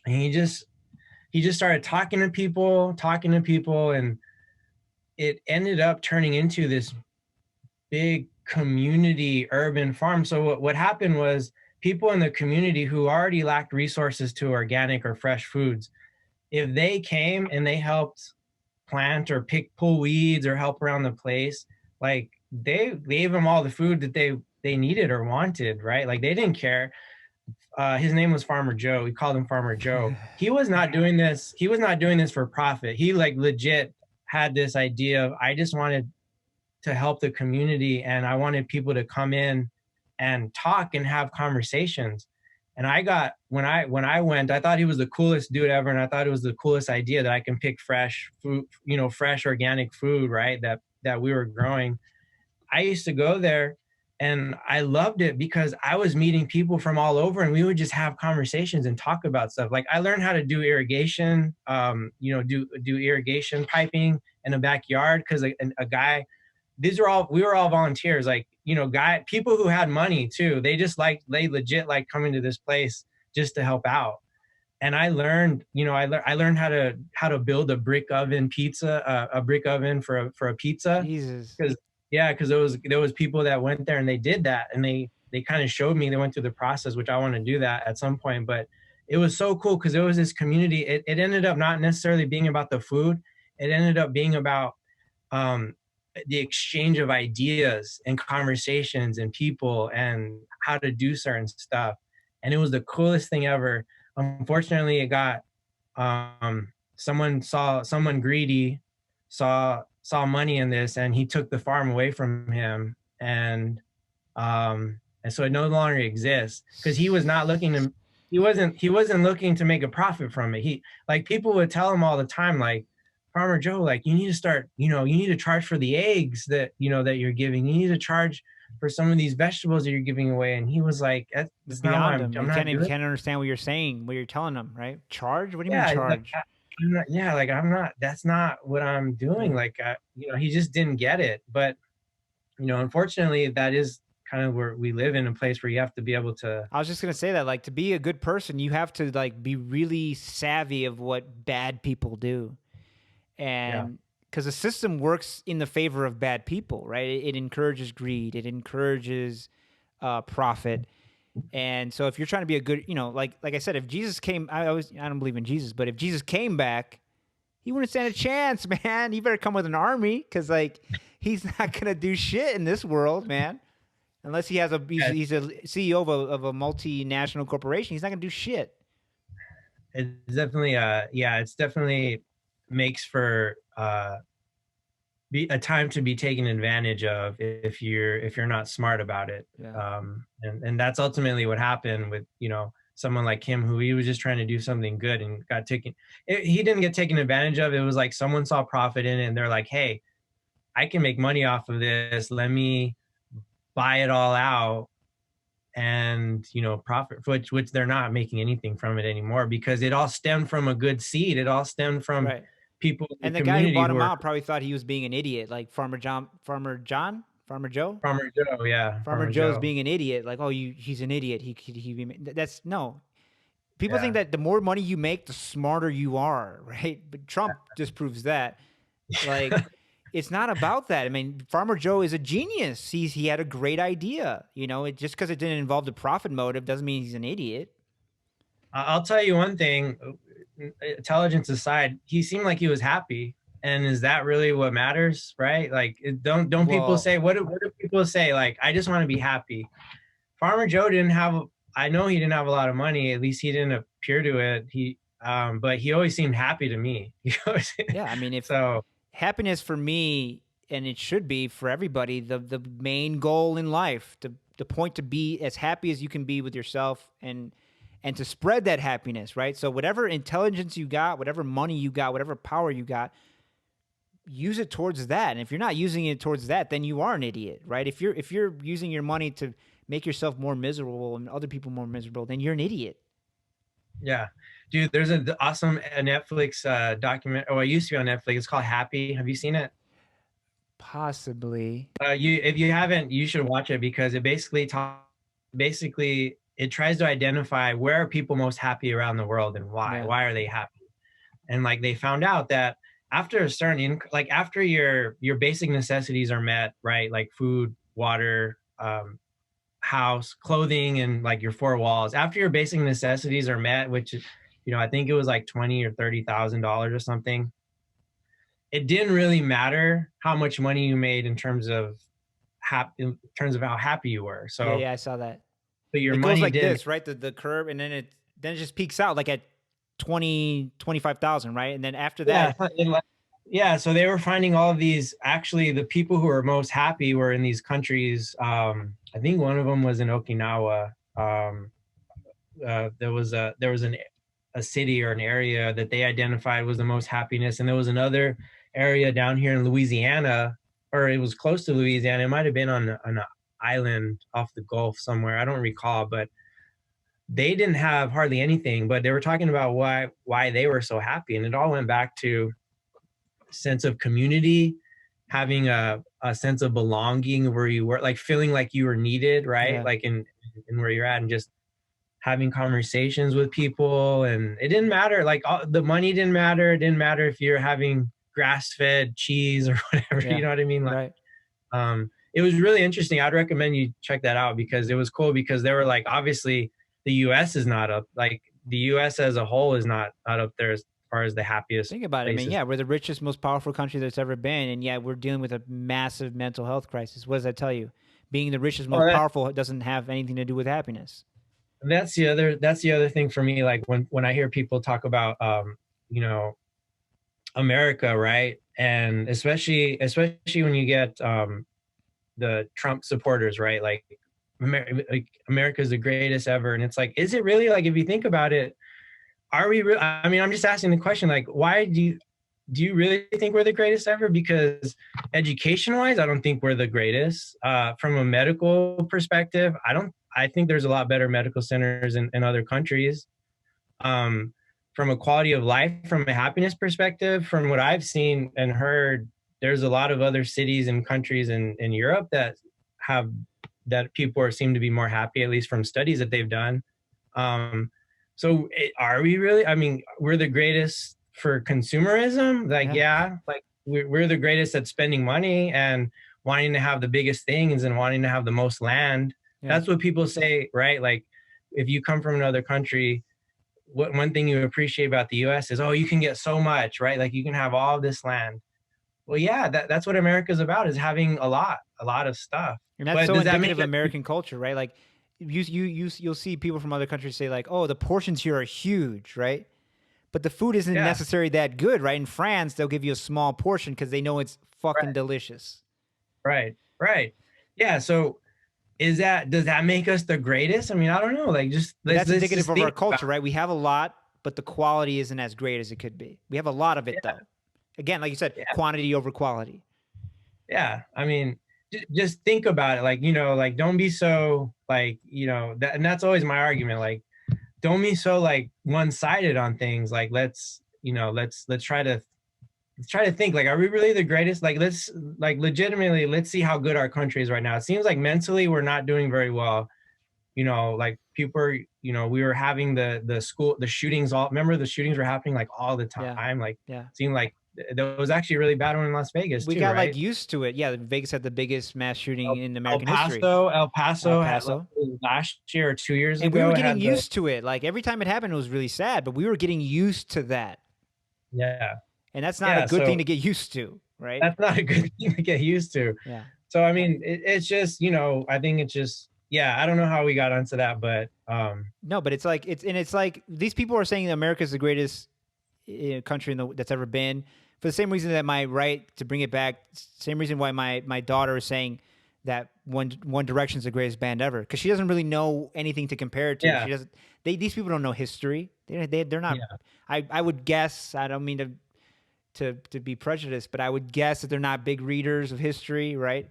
he just started talking to people, and it ended up turning into this big community urban farm. So what happened was, people in the community who already lacked resources to organic or fresh foods, if they came and they helped plant or pull weeds or help around the place, like, they gave them all the food that they needed or wanted, right? Like, they didn't care. His name was Farmer Joe. We called him Farmer Joe. He was not doing this. He was not doing this for profit. He, like, legit had this idea of, I just wanted to help the community, and I wanted people to come in and talk and have conversations. And when I went, I thought he was the coolest dude ever, and I thought it was the coolest idea that I can pick fresh food, fresh organic food, right? That we were growing. I used to go there, and I loved it because I was meeting people from all over, and we would just have conversations and talk about stuff. Like, I learned how to do irrigation, do irrigation piping in a backyard, because a guy, we were all volunteers, like, people who had money too. They legit like coming to this place just to help out. And I learned, I learned how to build a brick oven for a pizza. Jesus. Because there was people that went there and they did that, and they kind of showed me. They went through the process, which I want to do that at some point. But it was so cool because it was this community. It ended up not necessarily being about the food. It ended up being about the exchange of ideas and conversations and people and how to do certain stuff. And it was the coolest thing ever. Unfortunately, it got someone greedy saw money in this, and he took the farm away from him, and so it no longer exists, because he wasn't looking to make a profit from it. People would tell him all the time, like, Farmer Joe, like, you need to charge for the eggs that you're giving. You need to charge for some of these vegetables that you're giving away. And he was like, that's not what I'm not doing. Can't understand what you're saying, what you're telling them, right? Charge? What do you mean charge? That's not what I'm doing. Like, he just didn't get it. But, unfortunately, that is kind of where we live, in a place where you have to be able to. I was just going to say that, like, to be a good person, you have to, like, be really savvy of what bad people do. And because the system works in the favor of bad people, right? It encourages greed. It encourages profit. And so if you're trying to be a good, like I said, if Jesus came, I don't believe in Jesus, but if Jesus came back, he wouldn't stand a chance, man. He better come with an army, because, like, he's not going to do shit in this world, man. Unless he's a CEO of a multinational corporation, he's not going to do shit. It's definitely, it's definitely makes for a time to be taken advantage of if you're not smart about it. And that's ultimately what happened with someone like him, who he was just trying to do something good and got taken. He didn't get taken advantage of. It was like someone saw profit in it, and they're like, hey, I can make money off of this. Let me buy it all out and profit, which they're not making anything from it anymore, because it all stemmed from a good seed. It all stemmed from people. And the guy who bought him out probably thought he was being an idiot, like Farmer Joe. Farmer Joe, yeah. Farmer Joe's being an idiot. Like, oh, he's an idiot. That's no. People think that the more money you make, the smarter you are, right? But Trump disproves that. Like, it's not about that. I mean, Farmer Joe is a genius. He had a great idea. Just because it didn't involve the profit motive doesn't mean he's an idiot. I'll tell you one thing. Intelligence aside, he seemed like he was happy, and is that really what matters, right? Like, don't people say, what do people say? Like, I just want to be happy. Farmer Joe I know he didn't have a lot of money. At least he didn't appear to it. But he always seemed happy to me. Yeah, I mean, happiness for me and it should be for everybody, the main goal in life, the point to be as happy as you can be with yourself, and to spread that happiness, right? So whatever intelligence you got, whatever money you got, whatever power you got, use it towards that. And if you're not using it towards that, then you are an idiot, right? If you're using your money to make yourself more miserable and other people more miserable, then you're an idiot. Yeah, dude. There's an awesome Netflix document. Oh, it used to be on Netflix. It's called Happy. Have you seen it? Possibly. If you haven't, you should watch it because it basically it tries to identify where are people most happy around the world and why. Yeah. Why are they happy? And like they found out that after a certain like after your basic necessities are met, right? Like food, water, house, clothing, and like your four walls. After your basic necessities are met, which I think it was like $20,000 or $30,000 or something. It didn't really matter how much money you made in terms of how happy you were. Yeah, So, yeah, I saw that. but your It goes money like didn't. this, right? The curve, and then it just peaks out like at 25,000, right? And then after Yeah, that, yeah. So they were finding all of these. Actually, the people who were most happy were in these countries. I think one of them was in Okinawa. There was a city or an area that they identified was the most happiness, and there was another area down here in Louisiana, or it was close to Louisiana. It might have been on an island off the Gulf somewhere. I don't recall, but they didn't have hardly anything. But they were talking about why they were so happy, and it all went back to sense of community, having a sense of belonging where you were, like feeling like you were needed, right? yeah, Like in where you're at, and just having conversations with people. And it didn't matter, like the money didn't matter. It didn't matter if you're having grass-fed cheese or whatever. yeah, You know what I mean? Like, right. it was really interesting. I'd recommend you check that out because it was cool, because they were like, obviously the US is not up, like the US as a whole is not up there as far as the happiest Think about it. I mean, places. yeah, we're the richest, most powerful country that's ever been, and yet we're dealing with a massive mental health crisis. What does that tell you? Being the richest, most powerful doesn't have anything to do with happiness. That's the other thing for me. Like when I hear people talk about you know America, right? And especially when you get the Trump supporters, right? Like America's the greatest ever, and it's like, is it really? Like, if you think about it, are we real? I mean, I'm just asking the question, like, why do you really think we're the greatest ever? Because education wise, I don't think we're the greatest. From a medical perspective, I think there's a lot better medical centers in other countries. From a quality of life, from a happiness perspective, from what I've seen and heard, there's a lot of other cities and countries in Europe that people seem to be more happy, at least from studies that they've done. So are we really? I mean, we're the greatest for consumerism. Like, yeah, like we're the greatest at spending money and wanting to have the biggest things and wanting to have the most land. Yeah. That's what people say, right? Like, if you come from another country, one thing you appreciate about the US is, oh, you can get so much, right? Like, you can have all this land. Well, yeah, that's what America's about, is having a lot of stuff. And that's so indicative of American culture, right? Like, you'll see people from other countries say like, oh, the portions here are huge, right? But the food isn't necessarily that good, right? In France, they'll give you a small portion because they know it's fucking delicious. Right. Yeah. So does that make us the greatest? I mean, I don't know. Like, that's indicative of our culture, right? We have a lot, but the quality isn't as great as it could be. We have a lot of it though. Again, like you said, quantity over quality. Yeah. I mean, just think about it. Like, like, don't be so like, and that's always my argument. Like, don't be so like one-sided on things. Like, let's try to think, like, are we really the greatest? Like, let's legitimately, let's see how good our country is right now. It seems like mentally we're not doing very well. Like, people are, we were having the shootings, remember the shootings were happening like all the time. Like, it seemed like there was actually a really bad one in Las Vegas. We got like used to it. Yeah, Vegas had the biggest mass shooting in American history. El Paso last year or 2 years ago. And we were getting used to it. Like, every time it happened, it was really sad, but we were getting used to that. Yeah. And that's not a good thing to get used to, right? That's not a good thing to get used to. Yeah. So, I mean, it's just, I think it's just, I don't know how we got onto that, but no, but it's like these people are saying America's the greatest country that's ever been. for the same reason that my right to bring it back, same reason why my daughter is saying that One Direction's the greatest band ever, because she doesn't really know anything to compare it to. Yeah. She doesn't. These people don't know history. They're not. Yeah. I would guess. I don't mean to be prejudiced, but I would guess that they're not big readers of history, right?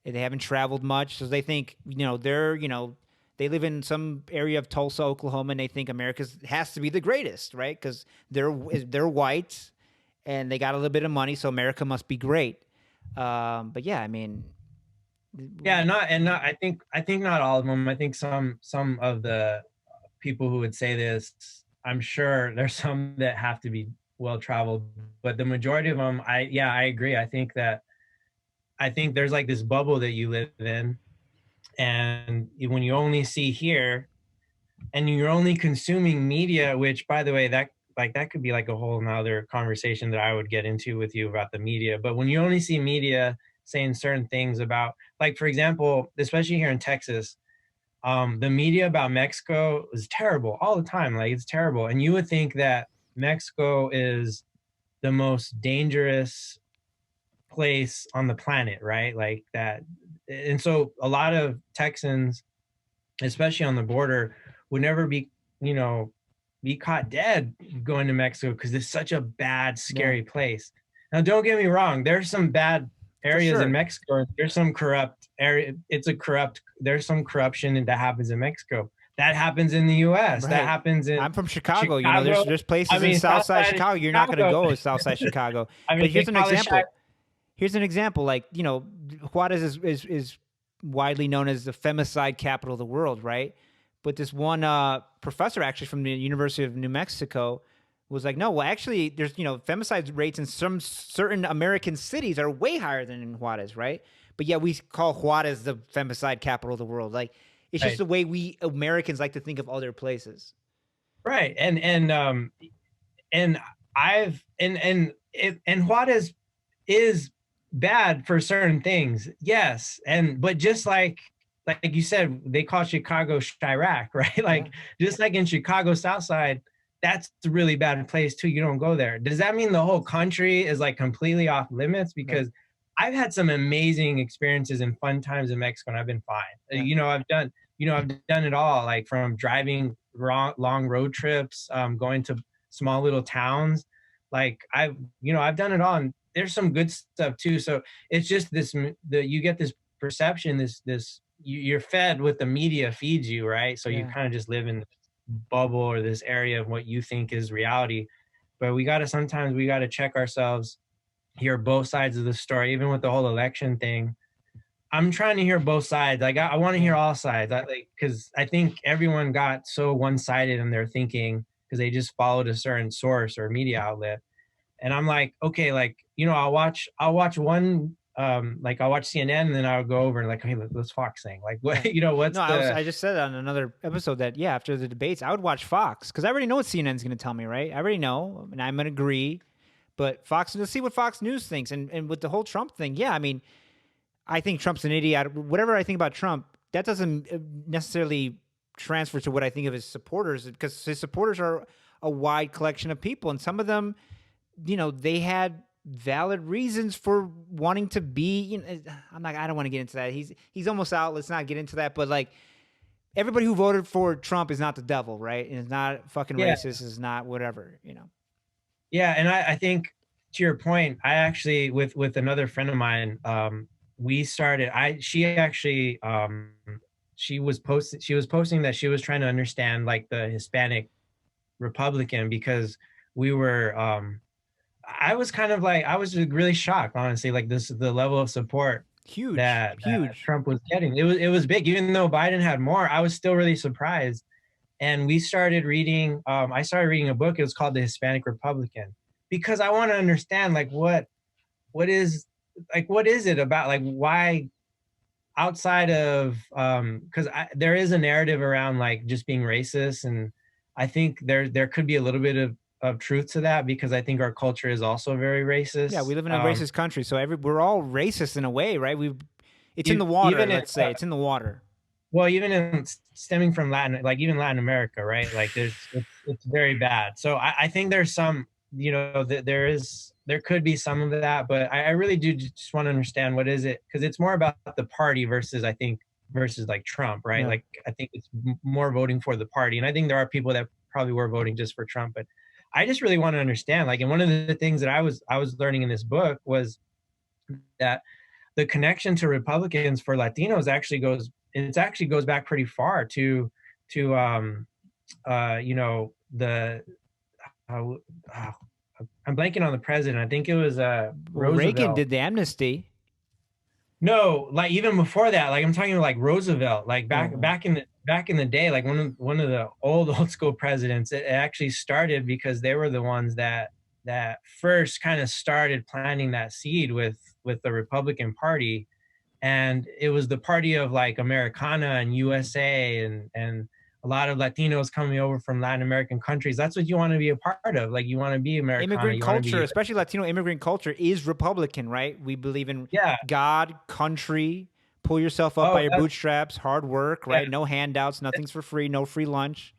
They haven't traveled much, so they think they live in some area of Tulsa, Oklahoma, and they think America's has to be the greatest, right? Because they're white and they got a little bit of money, so America must be great. But yeah, I mean, Yeah, not I think not all of them. I think some of the people who would say this, I'm sure there's some that have to be well traveled, but the majority of them, I agree. I think there's like this bubble that you live in, and when you only see here and you're only consuming media, which by the way, that could be like a whole nother conversation that I would get into with you about the media. But when you only see media saying certain things about, like for example, especially here in Texas, the media about Mexico is terrible all the time. Like it's terrible. And you would think that Mexico is the most dangerous place on the planet, right? Like that. And so a lot of Texans, especially on the border, would never be caught dead going to Mexico because it's such a bad, scary place. Now, don't get me wrong. There's some bad areas in Mexico. There's some corrupt area. There's some corruption that happens in Mexico. That happens in the U.S. right. That happens in. I'm from Chicago. There's places in Southside Chicago. You're not going to go to Southside Chicago. But here's an example. Here's an example. Like Juarez is widely known as the femicide capital of the world, right? But this one professor actually from the University of New Mexico was like, no, well, actually, there's, femicide rates in some certain American cities are way higher than in Juarez, right? But yeah, we call Juarez the femicide capital of the world. Like, it's just the way we Americans like to think of other places. Right. And Juarez is bad for certain things. Yes. But just like you said, they call Chicago Chirac, right? Like just like in Chicago Southside, that's a really bad place too. You don't go there. Does that mean the whole country is like completely off limits? Because I've had some amazing experiences and fun times in Mexico and I've been fine. I've done it all, like from driving long road trips, going to small little towns. Like I've done it all, and there's some good stuff too. So it's just you get this perception, you're fed what the media feeds you, right? So you kind of just live in this bubble or this area of what you think is reality. But sometimes we got to check ourselves, hear both sides of the story, even with the whole election thing. I'm trying to hear both sides. Like I want to hear all sides, because I think everyone got so one-sided in their thinking because they just followed a certain source or media outlet. And I'm like, okay, like, I'll watch one, like I'll watch CNN and then I'll go over and like, hey, what's Fox saying? Like, what, I just said on another episode that, after the debates, I would watch Fox because I already know what CNN's going to tell me, right? I already know, and I'm going to agree. But Fox, let's see what Fox News thinks. And with the whole Trump thing, I mean, I think Trump's an idiot. Whatever I think about Trump, that doesn't necessarily transfer to what I think of his supporters, because his supporters are a wide collection of people. And some of them, they had valid reasons for wanting to be, I don't want to get into that. He's almost out. Let's not get into that. But like, everybody who voted for Trump is not the devil, right? And is not fucking racist, is not whatever, Yeah. And I think to your point, I actually, with another friend of mine, she was posting that she was trying to understand like the Hispanic Republican, because I was kind of like, I was really shocked, honestly, like the level of support that Trump was getting. It was big, even though Biden had more. I was still really surprised. And I started reading a book. It was called The Hispanic Republican, because I want to understand like what is it about, like why, outside of because there is a narrative around like just being racist, and I think there could be a little bit of truth to that, because I think our culture is also very racist. Yeah, we live in a racist country, so we're all racist in a way, right? It's in the water. Let's say it's in the water. Well, even stemming from even Latin America, right? Like it's very bad. So I think there's some, there is there could be some of that, but I really do just want to understand what is it, because it's more about the party versus, I think, versus like Trump, right? Yeah. Like I think it's more voting for the party, and I think there are people that probably were voting just for Trump, but I just really want to understand. Like, and one of the things that I was learning in this book was that the connection to Republicans for Latinos actually goes back pretty far to you know, the uh, uh, I'm blanking on the president. I think it was Well, Reagan Roosevelt. did the amnesty. No, like even before that, like I'm talking like Roosevelt, like Oh, well. back in the day, like one of the old school presidents. It actually started because they were the ones that first kind of started planting that seed with the Republican Party, and it was the party of like Americana and USA and a lot of Latinos coming over from Latin American countries. That's what you want to be a part of. Like you want to be Americana, Immigrant you want to culture, be, especially Latino immigrant culture, is Republican, right? We believe in yeah. God, country, pull yourself up by Oh, your bootstraps, hard work, yeah. right? No handouts, nothing's for free, no free lunch.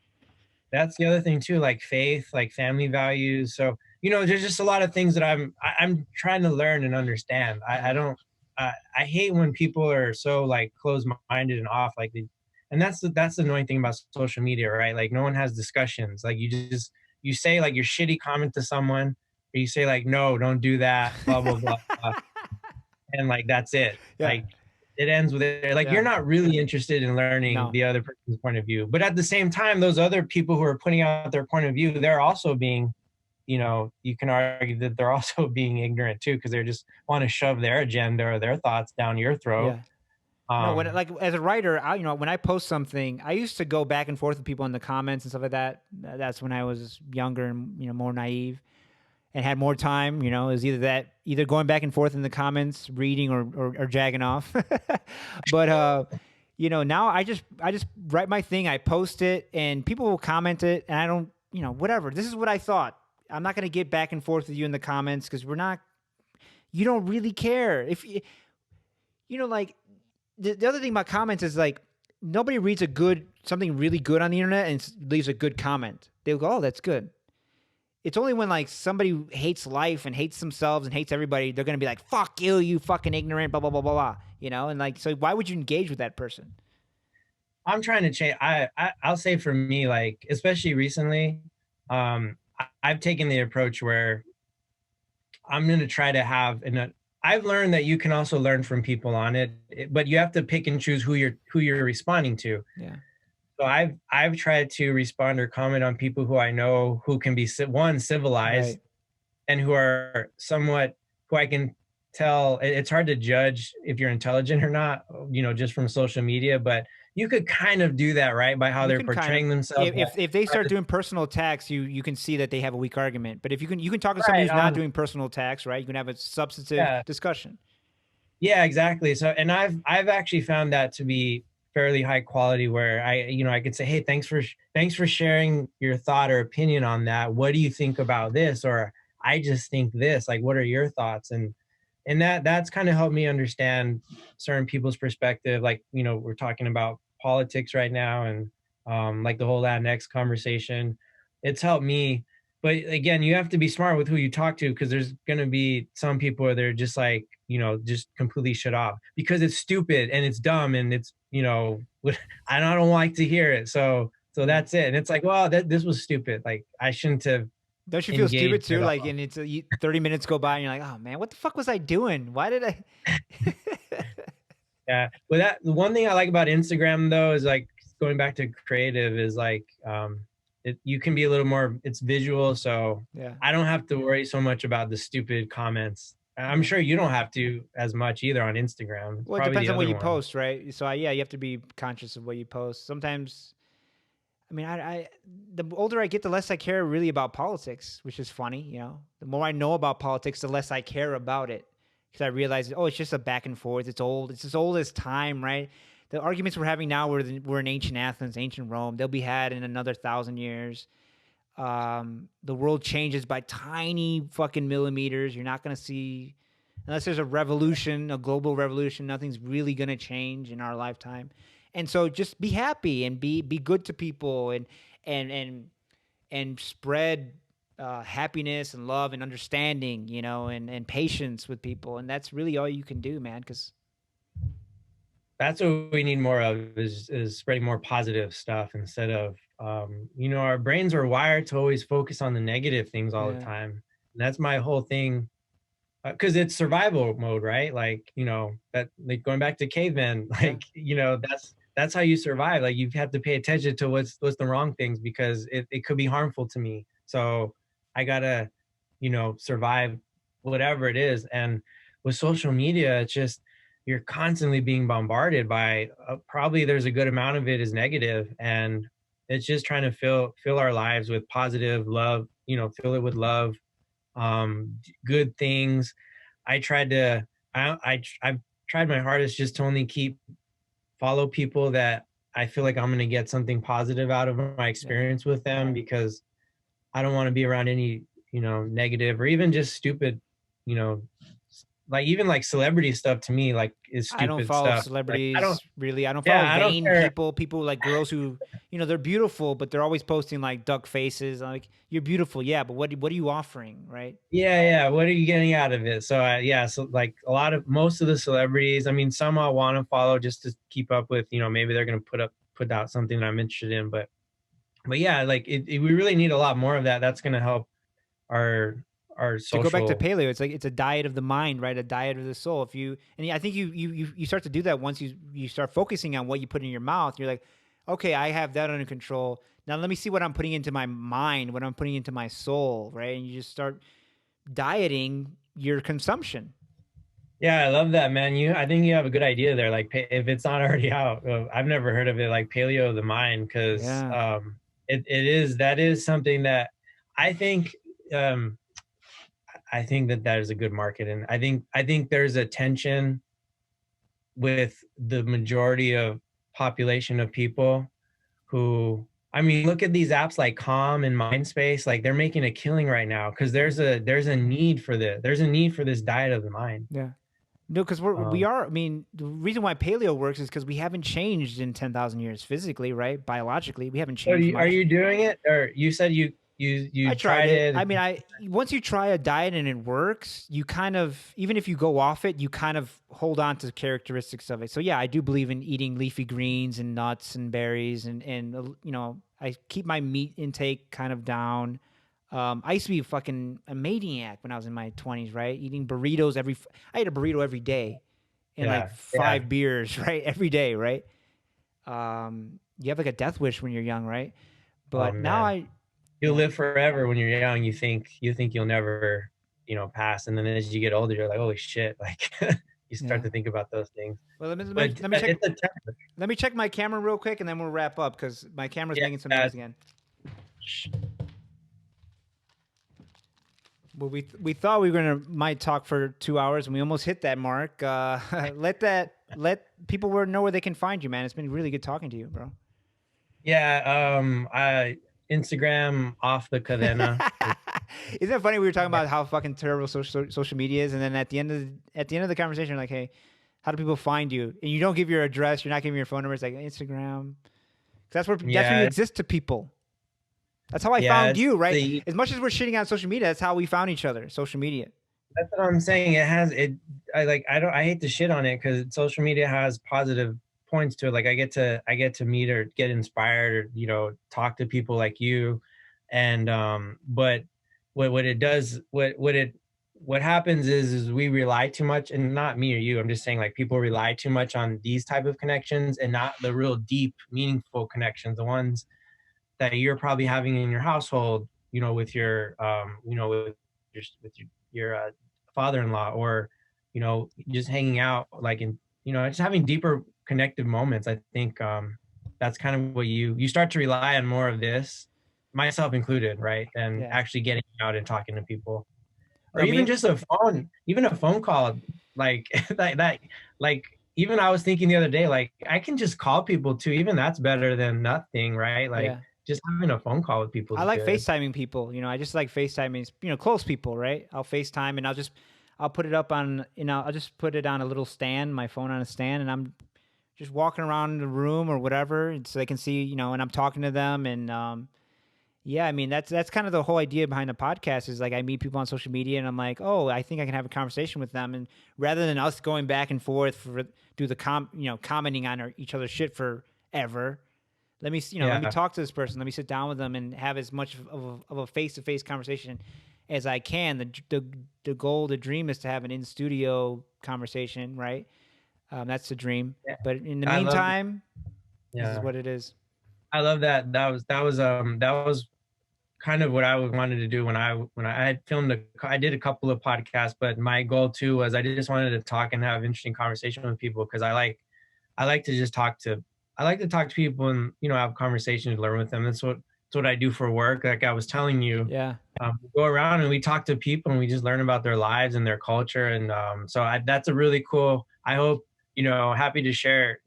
That's the other thing too, like faith, like family values. So, you know, there's just a lot of things that I'm trying to learn and understand. I Yeah. don't I hate when people are so like closed minded and off, like and that's the annoying thing about social media, right? Like no one has discussions. Like you say like your shitty comment to someone, or you say like no, don't do that, blah blah blah, blah, and like that's it. Yeah. Like it ends with it. Like you're Yeah. not really interested in learning No. the other person's point of view. But at the same time, those other people who are putting out their point of view, they're also being, you know, you can argue that they're also being ignorant too, because they just want to shove their agenda or their thoughts down your throat. Yeah. No, when Um, like as a writer, when I post something, I used to go back and forth with people in the comments and stuff like that. That's when I was younger and more naive and had more time. It was either going back and forth in the comments, reading or jagging off. But now I just write my thing, I post it, and people will comment it, and I don't whatever. This is what I thought. I'm not gonna get back and forth with you in the comments because we're not. You don't really care if like the other thing about comments is like nobody reads something really good on the internet and leaves a good comment. They'll go, "Oh, that's good." It's only when like somebody hates life and hates themselves and hates everybody, they're gonna be like, "Fuck you, you fucking ignorant," blah blah blah blah blah. And like, so why would you engage with that person? I'm trying to change. I'll say for me, like especially recently, I've taken the approach where I'm going to try to have, and I've learned that you can also learn from people on it, but you have to pick and choose who you're responding to. Yeah, So I've tried to respond or comment on people who I know who can be one civilized right. and who are somewhat, who I can tell. It's hard to judge if you're intelligent or not, just from social media, but you could kind of do that, right, by how You they're can kind of portraying themselves. if they start doing personal attacks, you can see that they have a weak argument. But if you can talk to somebody Right. who's not doing personal attacks, right? You can have a substantive Yeah. discussion. Yeah, exactly. So, and I've actually found that to be fairly high quality, where I could say, hey, thanks for sharing your thought or opinion on that. What do you think about this? Or I just think this. Like, what are your thoughts? And that's kind of helped me understand certain people's perspective. Like, we're talking about politics right now, and like the whole Latinx conversation. It's helped me. But again, you have to be smart with who you talk to, because there's going to be some people where they're just like, just completely shut off because it's stupid and it's dumb and it's, I don't like to hear it. So Yeah. that's it. And it's like, well, this was stupid. Like I shouldn't have Don't you feel stupid engaged too? at Like, all. and it's 30 minutes go by, and you're like, "Oh man, what the fuck was I doing? Why did I?" Yeah. But the one thing I like about Instagram though is like going back to creative is like, you can be a little more, it's visual. So Yeah, I don't have to worry so much about the stupid comments. I'm yeah. sure you don't have to as much either on Instagram. It's Well, it probably depends the on what other you one. post, right? So, yeah, you have to be conscious of what you post. Sometimes, I mean, the older I get, the less I care really about politics, which is funny. The more I know about politics, the less I care about it because I realize, oh, it's just a back and forth. It's old. It's as old as time, right? The arguments we're having now were in ancient Athens, ancient Rome. They'll be had in another 1,000 years. The world changes by tiny fucking millimeters. You're not going to see, unless there's a revolution, a global revolution, nothing's really going to change in our lifetime. And so just be happy and be good to people and and spread happiness and love and understanding, you know, and patience with people. And that's really all you can do, man. Because That's what we need more of, is spreading more positive stuff instead of you know, our brains are wired to always focus on the negative things all the yeah, time. And that's my whole thing, because it's survival mode, right? Like, you know, that, like, going back to cavemen, yeah, like, you know, that's how you survive. Like, you have to pay attention to what's the wrong things, because it could be harmful to me. So I gotta, you know, survive whatever it is. And with social media, it's just, you're constantly being bombarded by, probably there's a good amount of it is negative, and it's just trying to fill our lives with positive love, you know, fill it with love, good things. I tried to, I've tried my hardest just to only follow people that I feel like I'm going to get something positive out of my yeah. experience with them, because I don't want to be around any, you know, negative or even just stupid, you know, like, even like celebrity stuff to me, like, is I don't stupid follow stuff. Like, I don't, celebrities really. I don't follow yeah, I don't vain care. people. People like girls who, you know, they're beautiful, but they're always posting like duck faces. Like you're beautiful, yeah, but what are you offering, right? Yeah, yeah. What are you getting out of it? So, yeah, so like most of the celebrities, I mean, some I want to follow just to keep up with, you know, maybe they're going to put out something that I'm interested in, but yeah, like, we really need a lot more of that. That's going to help our To go back to social. paleo, it's like it's a diet of the mind, right? A diet of the soul. If you and I think you start to do that once you start focusing on what you put in your mouth. You're like, okay, I have that under control. Now let me see what I'm putting into my mind, what I'm putting into my soul, right? And you just start dieting your consumption. Yeah, I love that, man. I think you have a good idea there. Like, if it's not already out, I've never heard of it, like Paleo of the Mind, because Yeah, it is, that is something that I think, um, I think that is a good market, and I think there's a tension with the majority of population of people who, I mean, look at these apps like Calm and Mindspace, like, they're making a killing right now because there's a need for this. There's a need for this diet of the mind. yeah. No, because we Um, are. I mean, the reason why paleo works is because we haven't changed in 10,000 years physically, right? Biologically, we haven't so changed are much. you doing it, or you said I you tried tried it. it? I mean, I once you try a diet and it works, you kind of even if you go off it, you kind of hold on to characteristics of it. So yeah, I do believe in eating leafy greens and nuts and berries and you know, I keep my meat intake kind of down. I used to be fucking a maniac when I was in my 20s, right? Eating burritos I ate a burrito every day and like Yeah, yeah. 5 beers, right? Every day, right? You have like a death wish when you're young, right? Oh But now man, you'll yeah, live forever. When you're young, you think you'll never, pass, and then as you get older, you're like, holy shit, like, you start yeah. to think about those things. Well, But let me check it's a temper. my camera real quick, and then we'll wrap up because my camera's Yeah, making some yeah. noise again. Well, we thought we were gonna might talk for 2 hours, and we almost hit that mark. Let people know where they can find you, man. It's been really good talking to you, bro. Yeah, I Instagram off the Cadena. Isn't it funny? We were talking Yeah, about how fucking terrible social media is, and then at the end of the conversation, you're like, hey, how do people find you? And you don't give your address. You're not giving your phone number. It's like Instagram. 'Cause that's where you yeah, exist to people. That's how I yeah. found It's you, right? the As much as we're shitting on social media, that's how we found each other. Social media. That's what I'm saying. It has it. I hate to shit on it because social media has positive points to it. Like, I get to meet or get inspired, or talk to people like you, and but what it does, what happens is we rely too much, and not me or you. I'm just saying, like, people rely too much on these type of connections and not the real deep, meaningful connections, the ones that you're probably having in your household, with your father-in-law, or just hanging out, like, in just having deeper connective moments. I think that's kind of what you start to rely on more of this, myself included, right? And Yeah. actually getting out and talking to people, or No, even me. just a phone call, like, that, like, even I was thinking the other day, like, I can just call people too. Even that's better than nothing, right? Like, Yeah. just having a phone call with people I is like good. FaceTiming people. You know, I just like FaceTiming, close people, right? I'll FaceTime and I'll put it up on, I'll just put it on a little stand, my phone on a stand, and I'm just walking around the room or whatever, and so they can see, and I'm talking to them, and Yeah, I mean that's kind of the whole idea behind the podcast is like I meet people on social media and I'm like, oh, I think I can have a conversation with them, and rather than us going back and forth for do the commenting on each other's shit forever, let me Yeah, talk to this person, let me sit down with them and have as much of a face to face conversation as I can. The goal, the dream is to have an in studio conversation, right? That's the dream. yeah. But in the I love. meantime, this is Yeah, what it is. I love that. That was kind of what I wanted to do when I had filmed I did a couple of podcasts, but my goal too was I just wanted to talk and have interesting conversation with people because I like to just I like to talk to people and have conversations, learn with them. That's what I do for work. Like I was telling you, Yeah, we go around and we talk to people and we just learn about their lives and their culture. And that's a really cool. I hope happy to share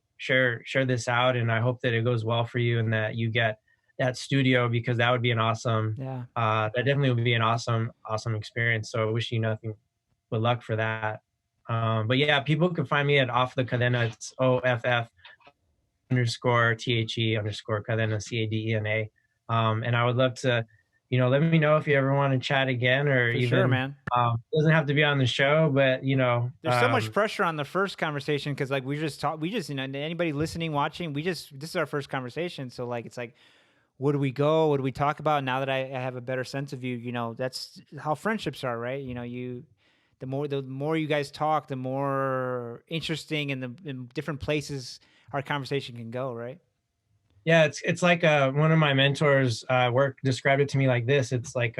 this out, and I hope that it goes well for you and that you get that studio because that would be an awesome. yeah. That definitely would be an awesome experience. So I wish you nothing but luck for that. But yeah, people can find me at Off the Cadena. It's OFF_THE_Cadena CADENA. And I would love to, let me know if you ever want to chat again or For sure, even, man. doesn't have to be on the show, but There's so much pressure on the first conversation because like we just anybody listening, watching, this is our first conversation. So like it's like, where do we go? What do we talk about? Now that I have a better sense of you, that's how friendships are, right? The more you guys talk, the more interesting and the in different places our conversation can go, right? yeah, it's like one of my mentors work described it to me like this. It's like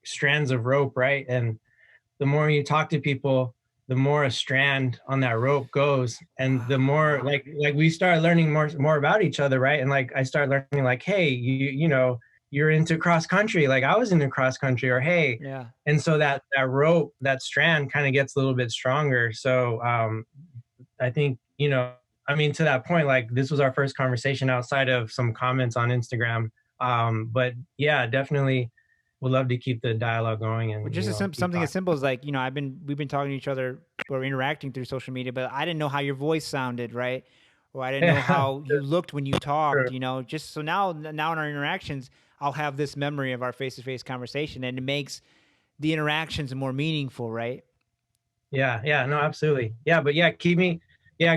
strands of rope, right? And the more you talk to people, the more a strand on that rope goes, and the more like we start learning more about each other, right? And like I start learning like, hey, you're into cross country, like I was into cross country, or hey, Yeah. and so that rope, that strand kind of gets a little bit stronger. So I think, I mean, to that point, like this was our first conversation outside of some comments on Instagram. But yeah, definitely would love to keep the dialogue going Well, and, just keep something as talking. simple as like we've been talking to each other or interacting through social media, but I didn't know how your voice sounded, right? Or I didn't know Yeah, how you looked when you talked, sure. just so now in our interactions, I'll have this memory of our face to face conversation, and it makes the interactions more meaningful, right? Yeah, no, absolutely. Yeah, but yeah,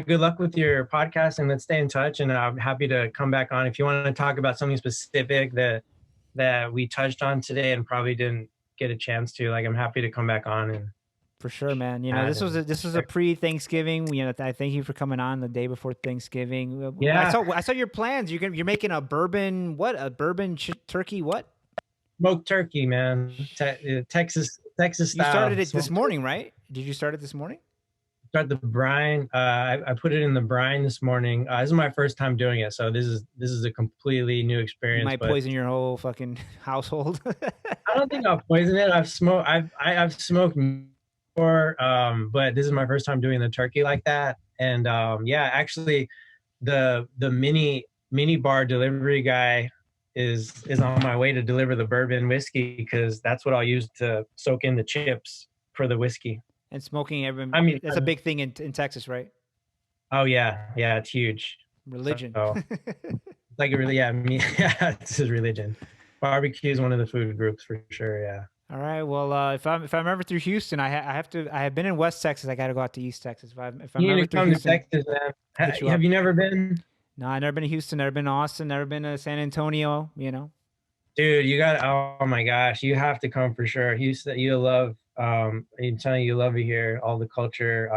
good luck with your podcast and let's stay in touch. And I'm happy to come back on if you want to talk about something specific that we touched on today and probably didn't get a chance to. Like, I'm happy to come back on and For sure, man. chat and This was a pre-Thanksgiving. I thank you for coming on the day before Thanksgiving. yeah, I saw your plans. You're making a bourbon turkey what? smoked turkey, man. Texas You started style it this smoked morning, turkey. right? Did you start it this morning? Start the brine. I put it in the brine this morning. This is my first time doing it, so this is a completely new You experience. might But poison your whole fucking household. I don't think I'll poison it. I've smoked before, but this is my first time doing the turkey like that. And yeah, actually, the mini bar delivery guy is on my way to deliver the bourbon whiskey because that's what I'll use to soak in the chips for the whiskey. And smoking, I mean, that's a big thing in Texas, right? oh yeah, it's huge. So Religion. it's like a really, yeah, me, yeah, this is religion. Barbecue is one of the food groups for sure. Yeah. All right. Well, if I'm ever through Houston, I have been in West Texas. I got to go out to East Texas. If I'm You ever need to through come to Houston, Texas, man. I'll hit you Have up. you never been? No, I never been to Houston. Never been to Austin. Never been to San Antonio. Dude, you got, oh my gosh, you have to come for sure. You'll love, I'm telling you, you love it here, all the culture,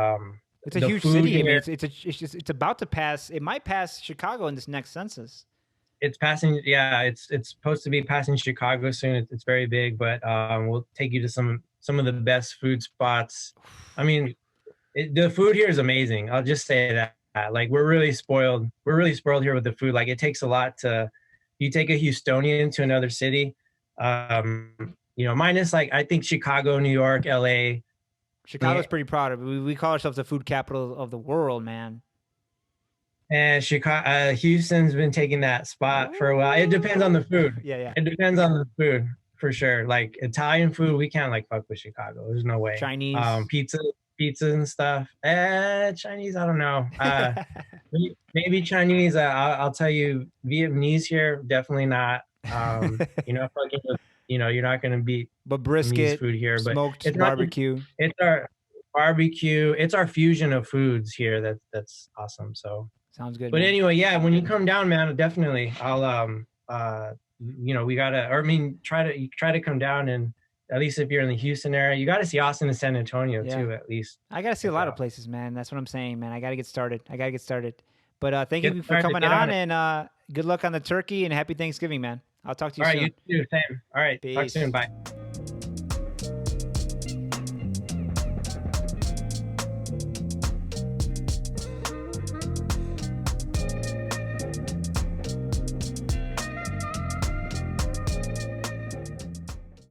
It's a the huge food city. I mean, here. it's about to pass. It might pass Chicago in this next census. It's passing, yeah, it's supposed to be passing Chicago soon. It's very big, but we'll take you to some of the best food spots. I mean, the food here is amazing. I'll just say that. Like we're really spoiled. We're really spoiled here with the food. Like it takes a lot to, you take a Houstonian to another city. Minus like I think Chicago, New York, LA. Chicago's pretty proud of it. We call ourselves the food capital of the world, man. And Chicago, Houston's been taking that spot for a while. It depends on the food. Yeah, yeah. It depends on the food for sure. Like Italian food, we can't like fuck with Chicago. There's no way. Chinese. Pizza and stuff. Chinese, I don't know. Maybe Chinese. I'll tell you, Vietnamese here, definitely not. Fucking with, you're not gonna beat But Vietnamese brisket, food here, but smoked it's not. barbecue. It's our barbecue. It's our fusion of foods here. That's awesome. So, Sounds good, but man. anyway, yeah, when you come down, man, definitely, I'll we gotta. Or I mean, try to come down, and at least if you're in the Houston area, you got to see Austin and San Antonio Yeah. too, at least. I got to see a Check it lot of out. places, man. That's what I'm saying, man. I got to get started. But thank Get you for started, coming get on, on it. and good luck on the turkey, and happy Thanksgiving, man. I'll talk to you All right, soon. you too. Same. All right, talk Peace. soon. Bye.